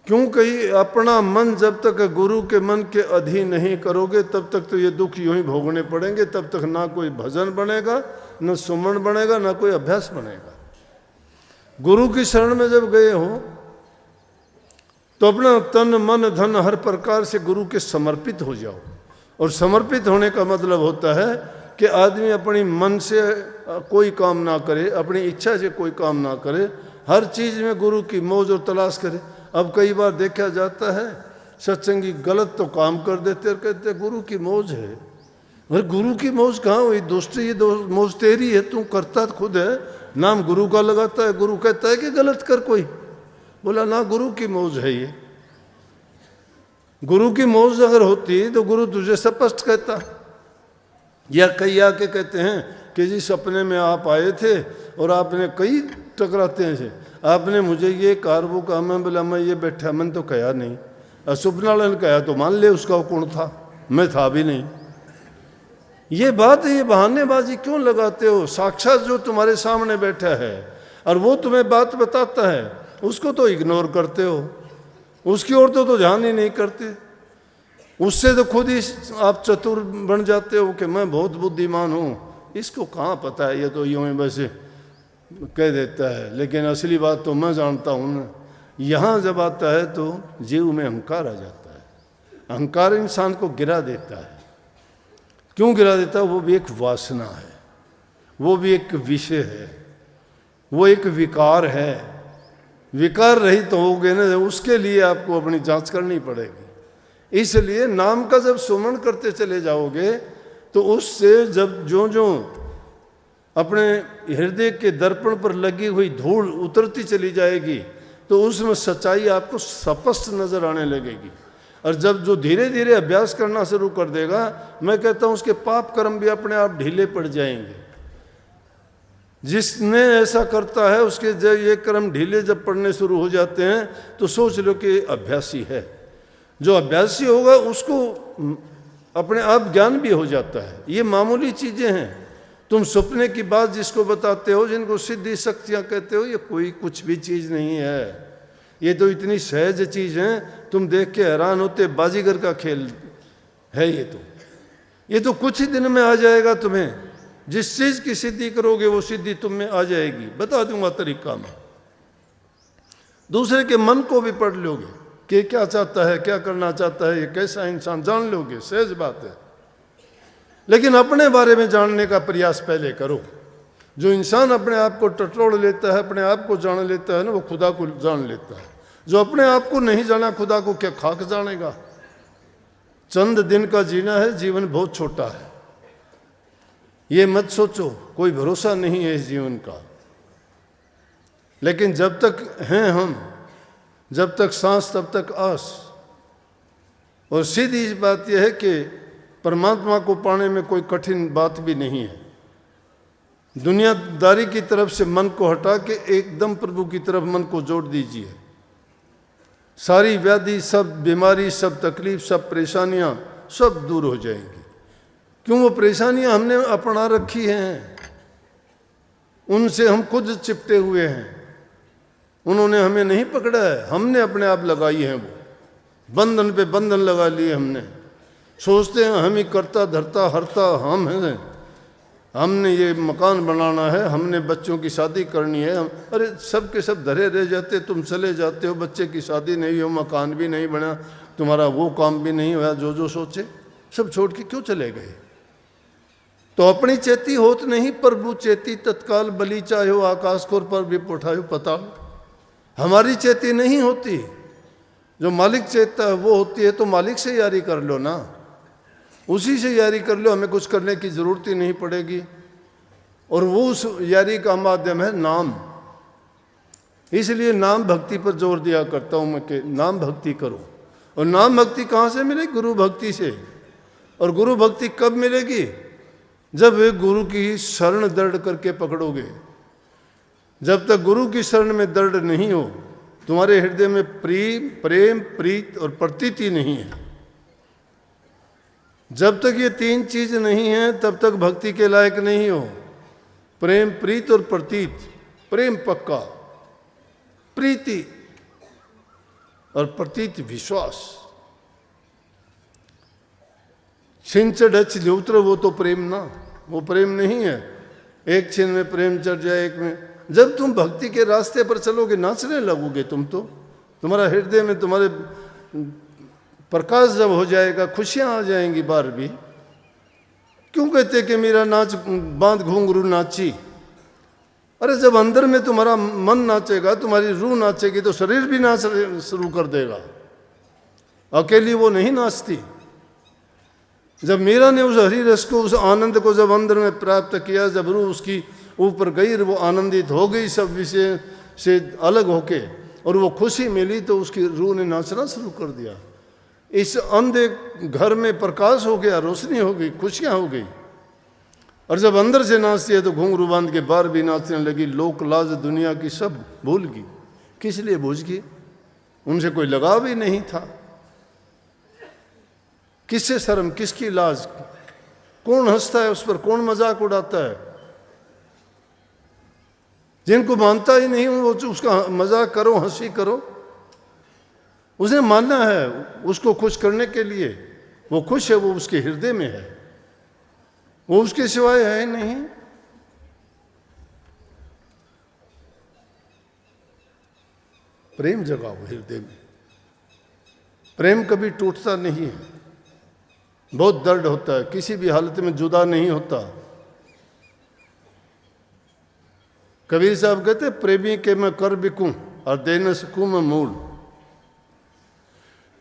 क्योंकि अपना मन जब तक गुरु के मन के अधीन नहीं करोगे तब तक तो ये दुख यूं ही भोगने पड़ेंगे। तब तक ना कोई भजन बनेगा, न सुमन बनेगा, ना कोई अभ्यास बनेगा। गुरु की शरण में जब गए हो तो अपना तन मन धन हर प्रकार से गुरु के समर्पित हो जाओ। और समर्पित होने का मतलब होता है कि आदमी अपनी मन से कोई काम ना करे, अपनी इच्छा से कोई काम ना करे, हर चीज़ में गुरु की मौज और तलाश करे। अब कई बार देखा जाता है सत्संगी गलत तो काम कर देते और कहते गुरु की मौज है। अरे गुरु की मौज कहाँ हुई? दोस्ती, ये मौज तेरी है, तू करता खुद है, नाम गुरु का लगाता है। गुरु कहता है कि गलत कर कोई, बोला ना गुरु की मौज है ये। गुरु की मौज अगर होती तो गुरु तुझे स्पष्ट कहता। या कई आके कहते हैं कि जी सपने में आप आए थे और आपने कई टकराते हैं से आपने मुझे ये कार वो कहा। मैं बोला मैं ये बैठा, मन तो कहा नहीं। सुपना ने कहा तो मान ले उसका कौन था, मैं था भी नहीं। ये बात है, ये बहानेबाजी क्यों लगाते हो? साक्षात जो तुम्हारे सामने बैठा है और वो तुम्हें बात बताता है उसको तो इग्नोर करते हो, उसकी ओर तो ध्यान ही नहीं करते। उससे तो खुद ही आप चतुर बन जाते हो कि मैं बहुत बुद्धिमान हूँ, इसको कहाँ पता है, ये तो यूँ ही बस कह देता है। लेकिन असली बात तो मैं जानता हूँ ना। यहाँ जब आता है तो जीव में अहंकार आ जाता है। अहंकार इंसान को गिरा देता है। क्यों गिरा देता है? वो भी एक वासना है, वो भी एक विषय है, वो एक विकार है। विकार रहित तो हो गए ना, उसके लिए आपको अपनी जांच करनी पड़ेगी। इसलिए नाम का जब सुमन करते चले जाओगे तो उससे जब जो जो अपने हृदय के दर्पण पर लगी हुई धूल उतरती चली जाएगी तो उसमें सच्चाई आपको स्पष्ट नजर आने लगेगी। और जब जो धीरे धीरे अभ्यास करना शुरू कर देगा, मैं कहता हूँ उसके पाप कर्म भी अपने आप ढीले पड़ जाएंगे। जिसने ऐसा करता है उसके जब ये कर्म ढीले जब पड़ने शुरू हो जाते हैं तो सोच लो कि अभ्यासी है। जो अभ्यासी होगा उसको अपने आप ज्ञान भी हो जाता है। ये मामूली चीज़ें हैं। तुम सपने की बात जिसको बताते हो, जिनको सिद्धि शक्तियाँ कहते हो, ये कोई कुछ भी चीज़ नहीं है। ये तो इतनी सहज चीज़ है, तुम देख के हैरान होते, बाजीगर का खेल है ये तो कुछ ही दिन में आ जाएगा तुम्हें। जिस चीज की सिद्धि करोगे वो सिद्धि तुम में आ जाएगी। बता दूंगा तरीका मैं। दूसरे के मन को भी पढ़ लोगे कि क्या चाहता है, क्या करना चाहता है, ये कैसा इंसान, जान लोगे, सहज बात है। लेकिन अपने बारे में जानने का प्रयास पहले करो। जो इंसान अपने आप को टटोल लेता है, अपने आप को जान लेता है ना, वो खुदा को जान लेता है। जो अपने आप को नहीं जाना, खुदा को क्या खाक जानेगा। चंद दिन का जीना है, जीवन बहुत छोटा है। ये मत सोचो, कोई भरोसा नहीं है इस जीवन का। लेकिन जब तक हैं हम, जब तक सांस तब तक आस। और सीधी बात यह है कि परमात्मा को पाने में कोई कठिन बात भी नहीं है। दुनियादारी की तरफ से मन को हटा के एकदम प्रभु की तरफ मन को जोड़ दीजिए। सारी व्याधि, सब बीमारी, सब तकलीफ, सब परेशानियां सब दूर हो जाएंगी। क्यों? वो परेशानियां हमने अपना रखी हैं, उनसे हम खुद चिपटे हुए हैं। उन्होंने हमें नहीं पकड़ा है, हमने अपने आप लगाई है। वो बंधन पे बंधन लगा लिए हमने। सोचते हैं हम ही करता धरता हरता हम हैं, हमने ये मकान बनाना है, हमने बच्चों की शादी करनी है। अरे सब के सब धरे रह जाते, तुम चले जाते हो, बच्चे की शादी नहीं हो, मकान भी नहीं बना, तुम्हारा वो काम भी नहीं हुआ, जो सोचे सब छोड़ के क्यों चले गए? तो अपनी चेती होत नहीं, प्रभु चेती तत्काल बलि चाहो, आकाश कोर पर भी उठायो पताल। हमारी चेती नहीं होती, जो मालिक चेतता है वो होती है। तो मालिक से यारी कर लो ना, उसी से यारी कर लो, हमें कुछ करने की जरूरत ही नहीं पड़ेगी। और वो उस यारी का माध्यम है नाम। इसलिए नाम भक्ति पर जोर दिया करता हूं मैं कि नाम भक्ति करो। और नाम भक्ति कहाँ से मिलेगी? गुरु भक्ति से। और गुरु भक्ति कब मिलेगी? जब वे गुरु की शरण दृढ़ करके पकड़ोगे। जब तक गुरु की शरण में दृढ़ नहीं हो, तुम्हारे हृदय में प्रेम, प्रीत और प्रतीति नहीं है। जब तक ये तीन चीज नहीं है, तब तक भक्ति के लायक नहीं हो। प्रेम, प्रीत और प्रतीत। प्रेम पक्का, प्रीति और प्रतीत विश्वास। छिन चढ़ उतर वो तो प्रेम ना, वो प्रेम नहीं है। एक छिन में प्रेम चढ़ जाए, एक में। जब तुम भक्ति के रास्ते पर चलोगे, नाचने लगोगे तुम तो। तुम्हारा हृदय में तुम्हारे प्रकाश जब हो जाएगा, खुशियां आ जाएंगी बाहर भी। क्यों कहते कि मेरा नाच बांध घुंघरू नाची? अरे जब अंदर में तुम्हारा मन नाचेगा, तुम्हारी रूह नाचेगी, तो शरीर भी नाच शुरू कर देगा। अकेली वो नहीं नाचती। जब मीरा ने उस हरि रस को, उस आनंद को जब अंदर में प्राप्त किया, जब रूह उसकी ऊपर गई, वो आनंदित हो गई सब विषय से अलग होके, और वो खुशी मिली, तो उसकी रूह ने नाचना शुरू कर दिया। इस अंधे घर में प्रकाश हो गया, रोशनी हो गई, खुशियां हो गई। और जब अंदर से नाचती है तो घुंघरू बांध के बाहर भी नाचने लगी। लोक लाज दुनिया की सब भूल गई। किस लिए भूल गई? उनसे कोई लगाव ही नहीं था। किससे शर्म, किसकी लाज? कौन हंसता है उस पर, कौन मजाक उड़ाता है? जिनको मानता ही नहीं वो उसका मजाक करो, हंसी करो। उसे मानना है, उसको खुश करने के लिए वो खुश है, वो उसके हृदय में है, वो उसके सिवाय है नहीं। प्रेम जगाओ हृदय में। प्रेम कभी टूटता नहीं है, बहुत दर्द होता है, किसी भी हालत में जुदा नहीं होता। कबीर साहब कहते प्रेमी के मैं कर बिकूं और दे न सकूं मैं मूल।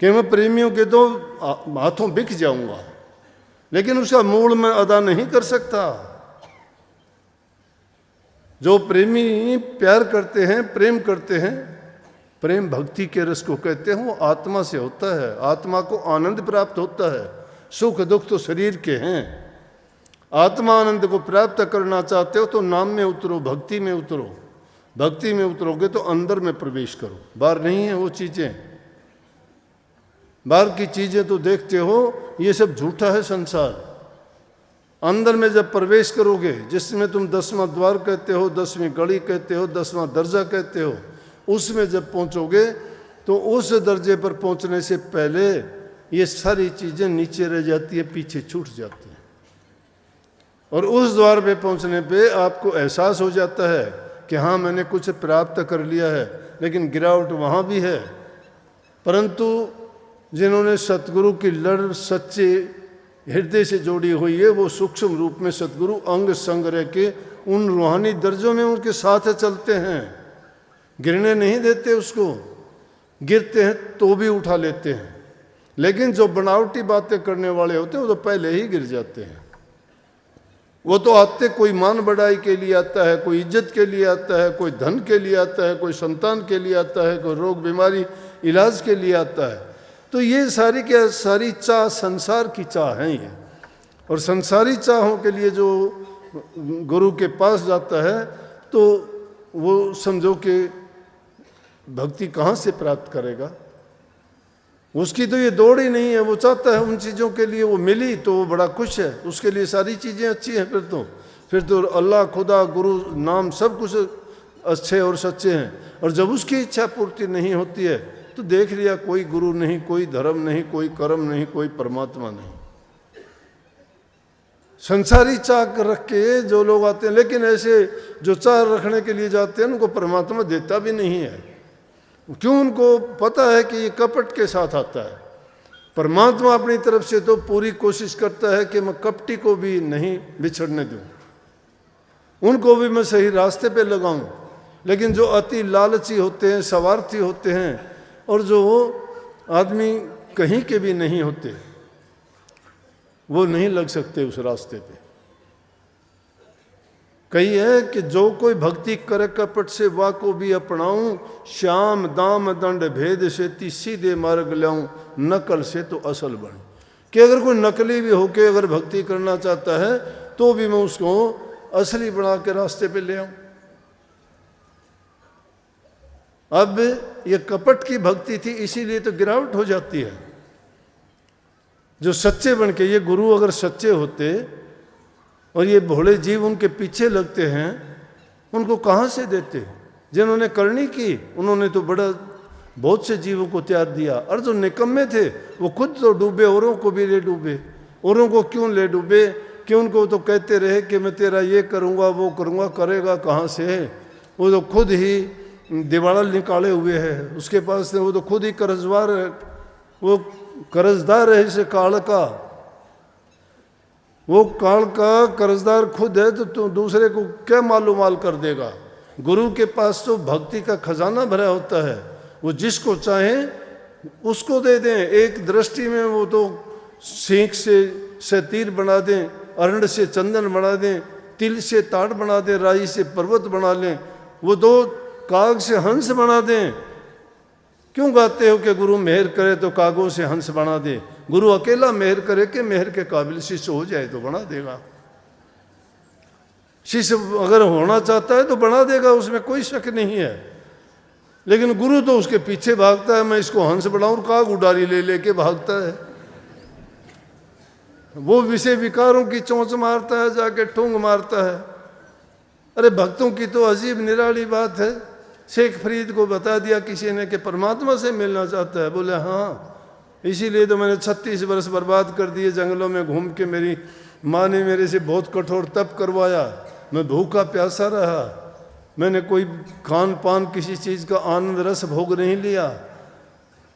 कि मैं प्रेमियों के तो हाथों बिक जाऊंगा, लेकिन उसका मूल मैं अदा नहीं कर सकता। जो प्रेमी प्यार करते हैं, प्रेम करते हैं, प्रेम भक्ति के रस को कहते हैं, वो आत्मा से होता है। आत्मा को आनंद प्राप्त होता है। सुख दुख तो शरीर के हैं। आत्मा आनंद को प्राप्त करना चाहते हो तो नाम में उतरो, भक्ति में उतरो। भक्ति में उतरोगे तो अंदर में प्रवेश करो, बाहर नहीं है वो चीजें। बाहर की चीजें तो देखते हो, ये सब झूठा है संसार। अंदर में जब प्रवेश करोगे, जिसमें तुम 10वां द्वार कहते हो, 10वीं गली कहते हो, 10वां दर्जा कहते हो, उसमें जब पहुंचोगे तो उस दर्जे पर पहुंचने से पहले ये सारी चीज़ें नीचे रह जाती है, पीछे छूट जाती हैं। और उस द्वार पे पहुंचने पे आपको एहसास हो जाता है कि हाँ मैंने कुछ प्राप्त कर लिया है, लेकिन गिरावट वहाँ भी है। परंतु जिन्होंने सतगुरु की लड़ सच्चे हृदय से जोड़ी हुई है, वो सूक्ष्म रूप में सतगुरु अंग संग रह के उन रूहानी दर्जों में उनके साथ चलते हैं, गिरने नहीं देते उसको, गिरते हैं तो भी उठा लेते हैं। लेकिन जो बनावटी बातें करने वाले होते हैं वो तो पहले ही गिर जाते हैं। वो तो आते कोई मान बढ़ाई के लिए आता है, कोई इज्जत के लिए आता है, कोई धन के लिए आता है, कोई संतान के लिए आता है, कोई रोग बीमारी इलाज के लिए आता है। तो ये सारी क्या सारी चाह संसार की चाह है ये। और संसारी चाहों के लिए जो गुरु के पास जाता है तो वो समझो कि भक्ति कहाँ से प्राप्त करेगा। उसकी तो ये दौड़ ही नहीं है। वो चाहता है उन चीज़ों के लिए, वो मिली तो वो बड़ा खुश है, उसके लिए सारी चीज़ें अच्छी हैं। फिर तो अल्लाह, खुदा, गुरु, नाम सब कुछ अच्छे और सच्चे हैं। और जब उसकी इच्छा पूर्ति नहीं होती है तो देख लिया, कोई गुरु नहीं, कोई धर्म नहीं, कोई कर्म नहीं, कोई परमात्मा नहीं। संसारी चाह रख के जो लोग आते हैं, लेकिन ऐसे जो चाह रखने के लिए जाते हैं उनको परमात्मा देता भी नहीं है। क्यों? उनको पता है कि ये कपट के साथ आता है। परमात्मा अपनी तरफ से तो पूरी कोशिश करता है कि मैं कपटी को भी नहीं बिछड़ने दूं, उनको भी मैं सही रास्ते पे लगाऊं। लेकिन जो अति लालची होते हैं, स्वार्थी होते हैं, और जो आदमी कहीं के भी नहीं होते, वो नहीं लग सकते उस रास्ते पे। कही है कि जो कोई भक्ति करे कपट से, वा को भी अपनाऊं, श्याम दाम दंड भेद से ती सीधे मार्ग लाऊं, नकल से तो असल बने। कि अगर कोई नकली भी होके अगर भक्ति करना चाहता है तो भी मैं उसको असली बना के रास्ते पे ले आऊं। अब ये कपट की भक्ति थी, इसीलिए तो गिरावट हो जाती है। जो सच्चे बन के, ये गुरु अगर सच्चे होते और ये भोले जीव उनके पीछे लगते हैं, उनको कहाँ से देते? जिन्होंने करनी की उन्होंने तो बहुत से जीवों को त्याग दिया। और जो निकम्मे थे वो खुद तो डूबे, औरों को भी ले डूबे। औरों को क्यों ले डूबे? कि उनको तो कहते रहे कि मैं तेरा ये करूँगा, वो करूँगा, करेगा कहाँ से? वो तो खुद ही दिवाला निकाले हुए है, उसके पास वो तो खुद ही कर्जदार है, वो कर्जदार है इस काल का। वो काल का कर्जदार खुद है, तो दूसरे को क्या मालूम माल कर देगा। गुरु के पास तो भक्ति का खजाना भरा होता है, वो जिसको चाहे उसको दे दें। एक दृष्टि में वो तो सीख से तीर बना दें, अरंड से चंदन बना दें, तिल से ताड़ बना दें, राई से पर्वत बना लें, वो दो काग से हंस बना दें। क्यों गाते हो कि गुरु मेहर करे तो कागों से हंस बना दे? गुरु अकेला मेहर करे कि मेहर के काबिल शिष्य हो जाए तो बना देगा। शिष्य अगर होना चाहता है तो बना देगा, उसमें कोई शक नहीं है। लेकिन गुरु तो उसके पीछे भागता है, मैं इसको हंस बनाऊं, काग उडारी ले लेके भागता है। वो विषय विकारों की चोंच मारता है, जाके ठूंग मारता है। अरे भक्तों की तो अजीब निराली बात है। शेख फरीद को बता दिया किसी ने कि परमात्मा से मिलना चाहता है। बोले हाँ, इसीलिए तो मैंने 36 वर्ष बर्बाद कर दिए जंगलों में घूम के। मेरी माँ ने मेरे से बहुत कठोर तप करवाया, मैं भूखा प्यासा रहा, मैंने कोई खान पान किसी चीज़ का आनंद रस भोग नहीं लिया।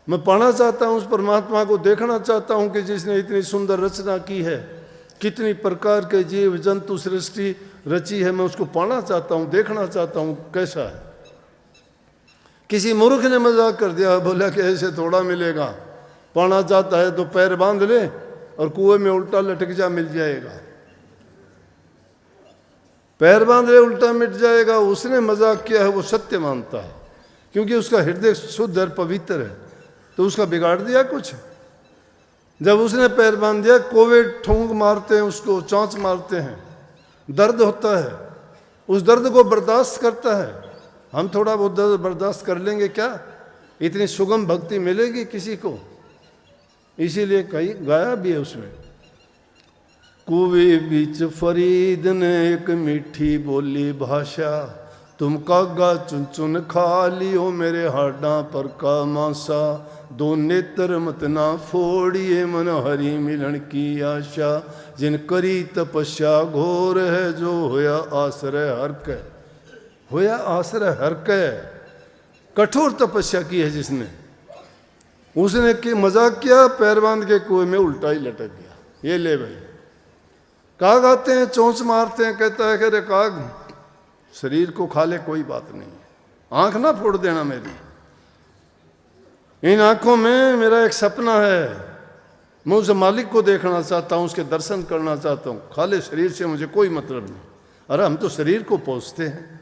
मैं पाना चाहता हूँ उस परमात्मा को, देखना चाहता हूँ कि जिसने इतनी सुंदर रचना की है, कितनी प्रकार के जीव जंतु सृष्टि रची है, मैं उसको पाना चाहता हूँ, देखना चाहता हूँ कैसा है। किसी मूर्ख ने मजाक कर दिया, बोला कि ऐसे थोड़ा मिलेगा, पाना चाहता है तो पैर बांध ले और कुएं में उल्टा लटक जा, मिल जाएगा। पैर बांध ले उल्टा मिट जाएगा। उसने मजाक किया है, वो सत्य मानता है, क्योंकि उसका हृदय शुद्ध और पवित्र है। तो उसका बिगाड़ दिया कुछ? जब उसने पैर बांध दिया, कोवे ठोंग मारते हैं उसको, चांच मारते हैं, दर्द होता है, उस दर्द को बर्दाश्त करता है। हम थोड़ा बहुत दर्द बर्दाश्त कर लेंगे क्या? इतनी सुगम भक्ति मिलेगी किसी को? इसीलिए कहीं गाया भी है उसमें, कुएं बीच फरीद ने एक मीठी बोली भाषा, तुम कागा चुन चुन खा लियो मेरे हाडां पर का मासा, दो नेत्र मत ना फोड़िए मन हरि मिलन की आशा, जिन करी तपस्या घोर है जो होया आश्रय हर कै, होया आश्रय हर कै, कठोर तपस्या की है जिसने, उसने कि मजाक किया, पैर बांध के कुएं में उल्टा ही लटक गया। ये ले भाई, काग आते हैं चोंच मारते हैं, कहता है कि अरे काग शरीर को खा ले कोई बात नहीं, आंख ना फोड़ देना मेरी, इन आंखों में मेरा एक सपना है, मैं उस मालिक को देखना चाहता हूँ, उसके दर्शन करना चाहता हूँ, खा ले शरीर से मुझे कोई मतलब नहीं। अरे हम तो शरीर को पोसते हैं,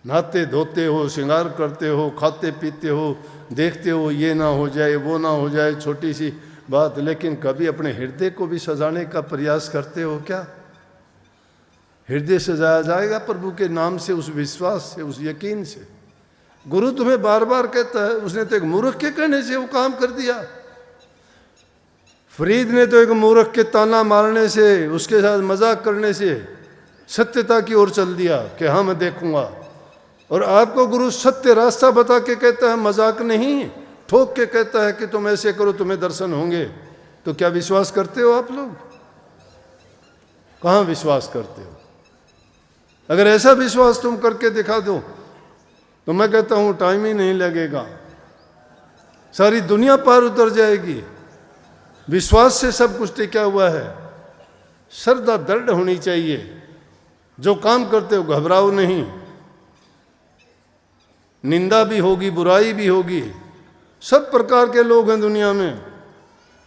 नहाते धोते हो, श्रृंगार करते हो, खाते पीते हो, देखते हो ये ना हो जाए वो ना हो जाए, छोटी सी बात, लेकिन कभी अपने हृदय को भी सजाने का प्रयास करते हो क्या? हृदय सजाया जाएगा प्रभु के नाम से, उस विश्वास से, उस यकीन से। गुरु तुम्हें बार बार कहता है, उसने तो एक मूर्ख के कहने से वो काम कर दिया। फरीद ने तो एक मूर्ख के ताना मारने से, उसके साथ मजाक करने से सत्यता की ओर चल दिया कि हाँ मैं देखूंगा, और आपको गुरु सत्य रास्ता बता के कहता है, मजाक नहीं, ठोक के कहता है कि तुम ऐसे करो तुम्हें दर्शन होंगे। तो क्या विश्वास करते हो आप लोग? कहाँ विश्वास करते हो? अगर ऐसा विश्वास तुम करके दिखा दो तो मैं कहता हूं टाइम ही नहीं लगेगा, सारी दुनिया पार उतर जाएगी। विश्वास से सब कुछ टिका हुआ है। श्रद्धा दृढ़ होनी चाहिए, जो काम करते हो घबराओ नहीं। निंदा भी होगी, बुराई भी होगी, सब प्रकार के लोग हैं दुनिया में।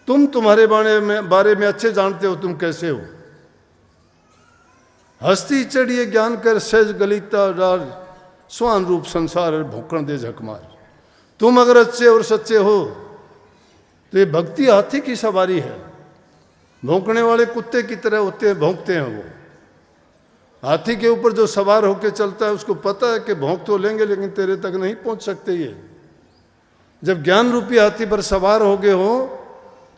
तुम तुम्हारे बारे में अच्छे जानते हो तुम कैसे हो। हस्ती चढ़िए ज्ञान कर सहज गलिता डार, स्वान रूप संसार भूखण दे झकमार। तुम अगर अच्छे और सच्चे हो तो ये भक्ति हाथी की सवारी है। भौंकने वाले कुत्ते की तरह होते हैं, भौंकते हैं वो। हाथी के ऊपर जो सवार होकर चलता है उसको पता है कि भौंक तो लेंगे लेकिन तेरे तक नहीं पहुंच सकते ये। जब ज्ञान रूपी हाथी पर सवार हो गए हो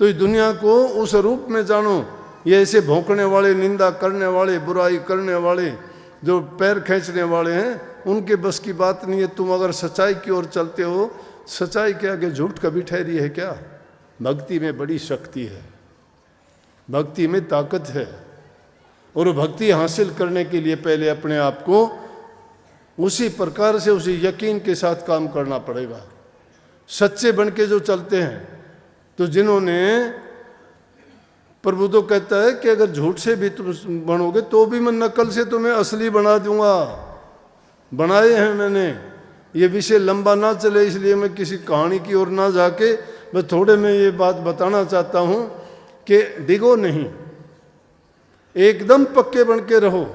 तो इस दुनिया को उस रूप में जानो। ये ऐसे भौंकने वाले, निंदा करने वाले, बुराई करने वाले, जो पैर खींचने वाले हैं, उनके बस की बात नहीं है। तुम अगर सच्चाई की ओर चलते हो, सच्चाई के आगे झूठ कभी ठहरी है क्या? भक्ति में बड़ी शक्ति है, भक्ति में ताकत है। और भक्ति हासिल करने के लिए पहले अपने आप को उसी प्रकार से, उसी यकीन के साथ काम करना पड़ेगा। सच्चे बन के जो चलते हैं, तो जिन्होंने, प्रभु तो कहता है कि अगर झूठ से भी तुम बनोगे तो भी मैं नकल से तुम्हें असली बना दूंगा। बनाए हैं मैंने। ये विषय लंबा ना चले इसलिए मैं किसी कहानी की ओर ना जाके बस थोड़े में ये बात बताना चाहता हूँ कि डिगो नहीं, एकदम पक्के बन के रहो।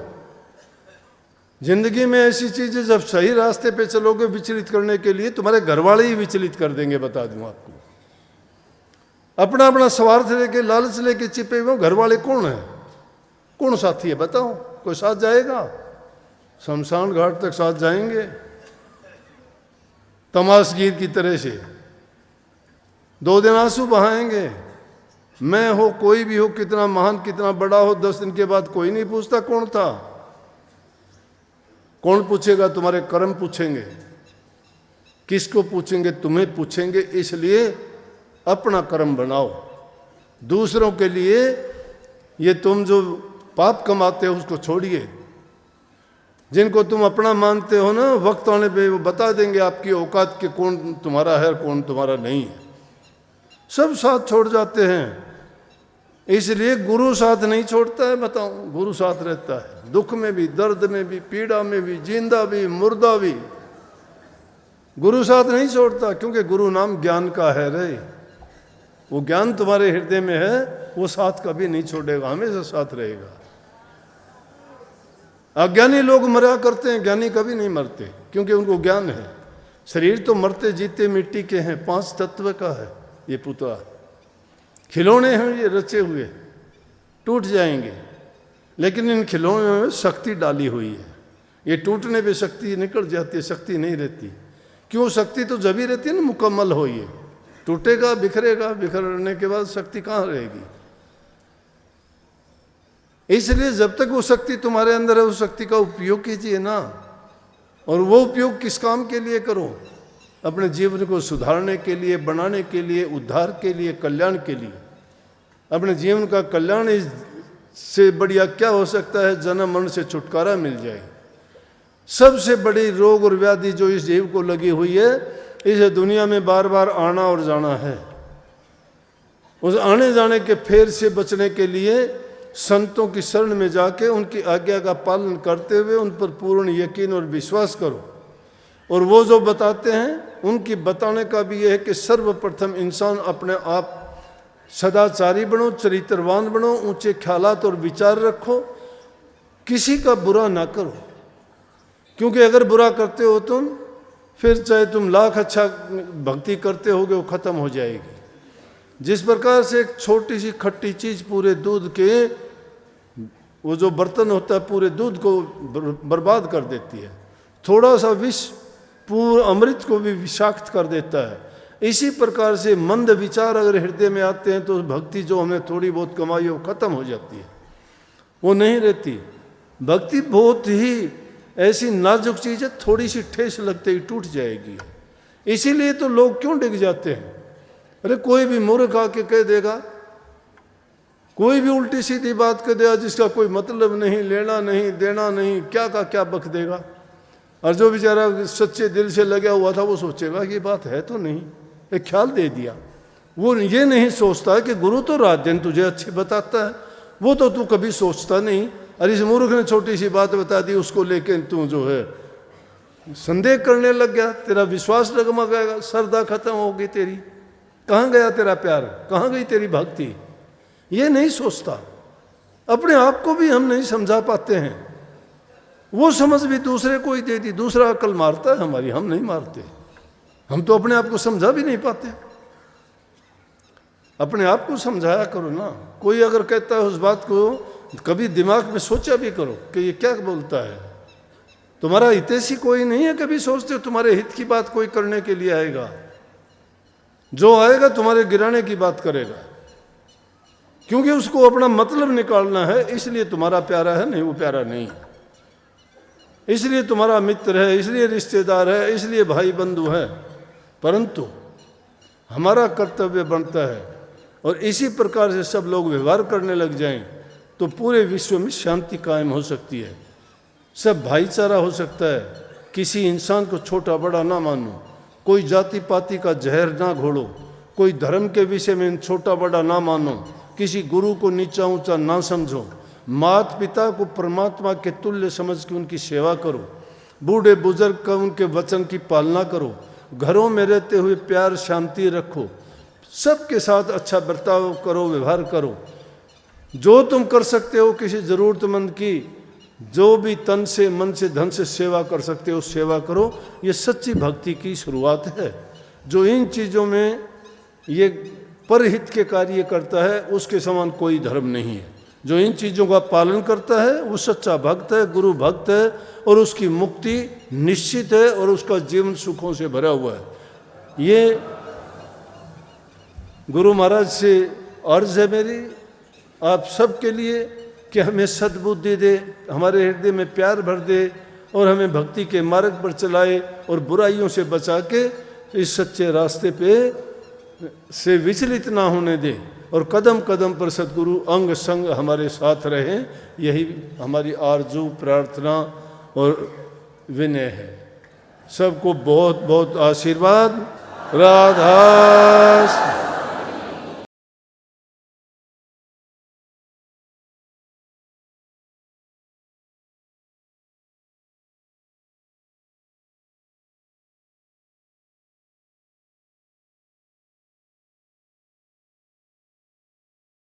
जिंदगी में ऐसी चीजें जब सही रास्ते पे चलोगे विचलित करने के लिए, तुम्हारे घर वाले ही विचलित कर देंगे, बता दूं आपको। अपना अपना स्वार्थ लेके, लालच लेके चिपे हुए घर वाले कौन है? कौन साथी है बताओ? कोई साथ जाएगा? शमशान घाट तक साथ जाएंगे तमाशगीर की तरह से। 2 दिन आंसू बहाएंगे। मैं हो, कोई भी हो, कितना महान कितना बड़ा हो, 10 दिन के बाद कोई नहीं पूछता कौन था। कौन पूछेगा? तुम्हारे कर्म पूछेंगे। किसको पूछेंगे? तुम्हें पूछेंगे। इसलिए अपना कर्म बनाओ। दूसरों के लिए ये तुम जो पाप कमाते हो उसको छोड़िए। जिनको तुम अपना मानते हो ना, वक्त आने पे वो बता देंगे आपकी औकात के कौन तुम्हारा है कौन तुम्हारा नहीं है। सब साथ छोड़ जाते हैं। इसलिए गुरु साथ नहीं छोड़ता है, बताओ। गुरु साथ रहता है, दुख में भी, दर्द में भी, पीड़ा में भी, जिंदा भी, मुर्दा भी। गुरु साथ नहीं छोड़ता, क्योंकि गुरु नाम ज्ञान का है रे। वो ज्ञान तुम्हारे हृदय में है, वो साथ कभी नहीं छोड़ेगा, हमेशा साथ रहेगा। अज्ञानी लोग मरा करते हैं, ज्ञानी कभी नहीं मरते, क्योंकि उनको ज्ञान है। शरीर तो मरते जीते मिट्टी के हैं, 5 तत्व का है ये पुतला। खिलौने हैं ये रचे हुए, टूट जाएंगे, लेकिन इन खिलौनों में शक्ति डाली हुई है। ये टूटने पे शक्ति निकल जाती है, शक्ति नहीं रहती। क्यों? शक्ति तो जब ही रहती है ना मुकम्मल हो। ये टूटेगा, बिखरेगा, बिखरने के बाद शक्ति कहाँ रहेगी? इसलिए जब तक वो शक्ति तुम्हारे अंदर है, उस शक्ति का उपयोग कीजिए ना। और वो उपयोग किस काम के लिए करो? अपने जीवन को सुधारने के लिए, बनाने के लिए, उद्धार के लिए, कल्याण के लिए। अपने जीवन का कल्याण इससे बढ़िया क्या हो सकता है? जन्म मरण से छुटकारा मिल जाए। सबसे बड़ी रोग और व्याधि जो इस जीव को लगी हुई है, इस दुनिया में बार बार आना और जाना है। उस आने जाने के फेर से बचने के लिए संतों की शरण में जाके उनकी आज्ञा का पालन करते हुए उन पर पूर्ण यकीन और विश्वास करो। और वो जो बताते हैं उनकी बताने का भी यह है कि सर्वप्रथम इंसान अपने आप सदाचारी बनो, चरित्रवान बनो, ऊंचे ख्यालात और विचार रखो, किसी का बुरा ना करो। क्योंकि अगर बुरा करते हो तुम, फिर चाहे तुम लाख अच्छा भक्ति करते होगे वो खत्म हो जाएगी। जिस प्रकार से एक छोटी सी खट्टी चीज पूरे दूध के, वो जो बर्तन होता है पूरे दूध को बर्बाद कर देती है, थोड़ा सा विष पूर्ण अमृत को भी विषाक्त कर देता है। इसी प्रकार से मंद विचार अगर हृदय में आते हैं तो भक्ति जो हमने थोड़ी बहुत कमाई वो खत्म हो जाती है, वो नहीं रहती। भक्ति बहुत ही ऐसी नाजुक चीज है, थोड़ी सी ठेस लगते ही टूट जाएगी। इसीलिए तो लोग क्यों डिग जाते हैं? अरे कोई भी मूर्ख आके कह देगा, कोई भी उल्टी सीधी बात कह देगा जिसका कोई मतलब नहीं, लेना नहीं देना नहीं, क्या का क्या बक देगा। और जो बेचारा सच्चे दिल से लगा हुआ था वो सोचेगा कि बात है तो नहीं, एक ख्याल दे दिया। वो ये नहीं सोचता कि गुरु तो रात दिन तुझे अच्छी बताता है, वो तो तू कभी सोचता नहीं। और इस मूर्ख ने छोटी सी बात बता दी, उसको लेकर तू जो है संदेह करने लग गया, तेरा विश्वास डगमगाएगा, श्रद्धा खत्म होगी तेरी। कहाँ गया तेरा प्यार, कहाँ गई तेरी भक्ति? ये नहीं सोचता। अपने आप को भी हम नहीं समझा पाते हैं, वो समझ भी दूसरे को ही दे दी। दूसरा अकल मारता है हमारी, हम नहीं मारते। हम तो अपने आप को समझा भी नहीं पाते। अपने आप को समझाया करो ना। कोई अगर कहता है उस बात को कभी दिमाग में सोचा भी करो कि ये क्या बोलता है। तुम्हारा हितैषी कोई नहीं है, कभी सोचते हो तुम्हारे हित की बात कोई करने के लिए आएगा? जो आएगा तुम्हारे गिराने की बात करेगा, क्योंकि उसको अपना मतलब निकालना है। इसलिए तुम्हारा प्यारा है, नहीं वो प्यारा नहीं है। इसलिए तुम्हारा मित्र है, इसलिए रिश्तेदार है, इसलिए भाई बंधु है। परंतु हमारा कर्तव्य बनता है, और इसी प्रकार से सब लोग व्यवहार करने लग जाएं तो पूरे विश्व में शांति कायम हो सकती है, सब भाईचारा हो सकता है। किसी इंसान को छोटा बड़ा ना मानो, कोई जाति पाति का जहर ना घोलो, कोई धर्म के विषय में छोटा बड़ा ना मानो, किसी गुरु को नीचा ऊंचा ना समझो। माता पिता को परमात्मा के तुल्य समझ के उनकी सेवा करो। बूढ़े बुजुर्ग का उनके वचन की पालना करो। घरों में रहते हुए प्यार शांति रखो। सबके साथ अच्छा बर्ताव करो, व्यवहार करो। जो तुम कर सकते हो किसी ज़रूरतमंद की, जो भी तन से मन से धन से सेवा कर सकते हो सेवा करो। ये सच्ची भक्ति की शुरुआत है। जो इन चीज़ों में ये परहित के कार्य करता है उसके समान कोई धर्म नहीं है। जो इन चीज़ों का पालन करता है वो सच्चा भक्त है, गुरु भक्त है, और उसकी मुक्ति निश्चित है और उसका जीवन सुखों से भरा हुआ है। ये गुरु महाराज से अर्ज है मेरी आप सबके लिए कि हमें सद्बुद्धि दे, हमारे हृदय में प्यार भर दे और हमें भक्ति के मार्ग पर चलाए और बुराइयों से बचा के इस सच्चे रास्ते पे से विचलित ना होने दे, और कदम कदम पर सद्गुरु अंग संग हमारे साथ रहे। यही हमारी आरजू प्रार्थना और विनय है। सबको बहुत बहुत आशीर्वाद। राधा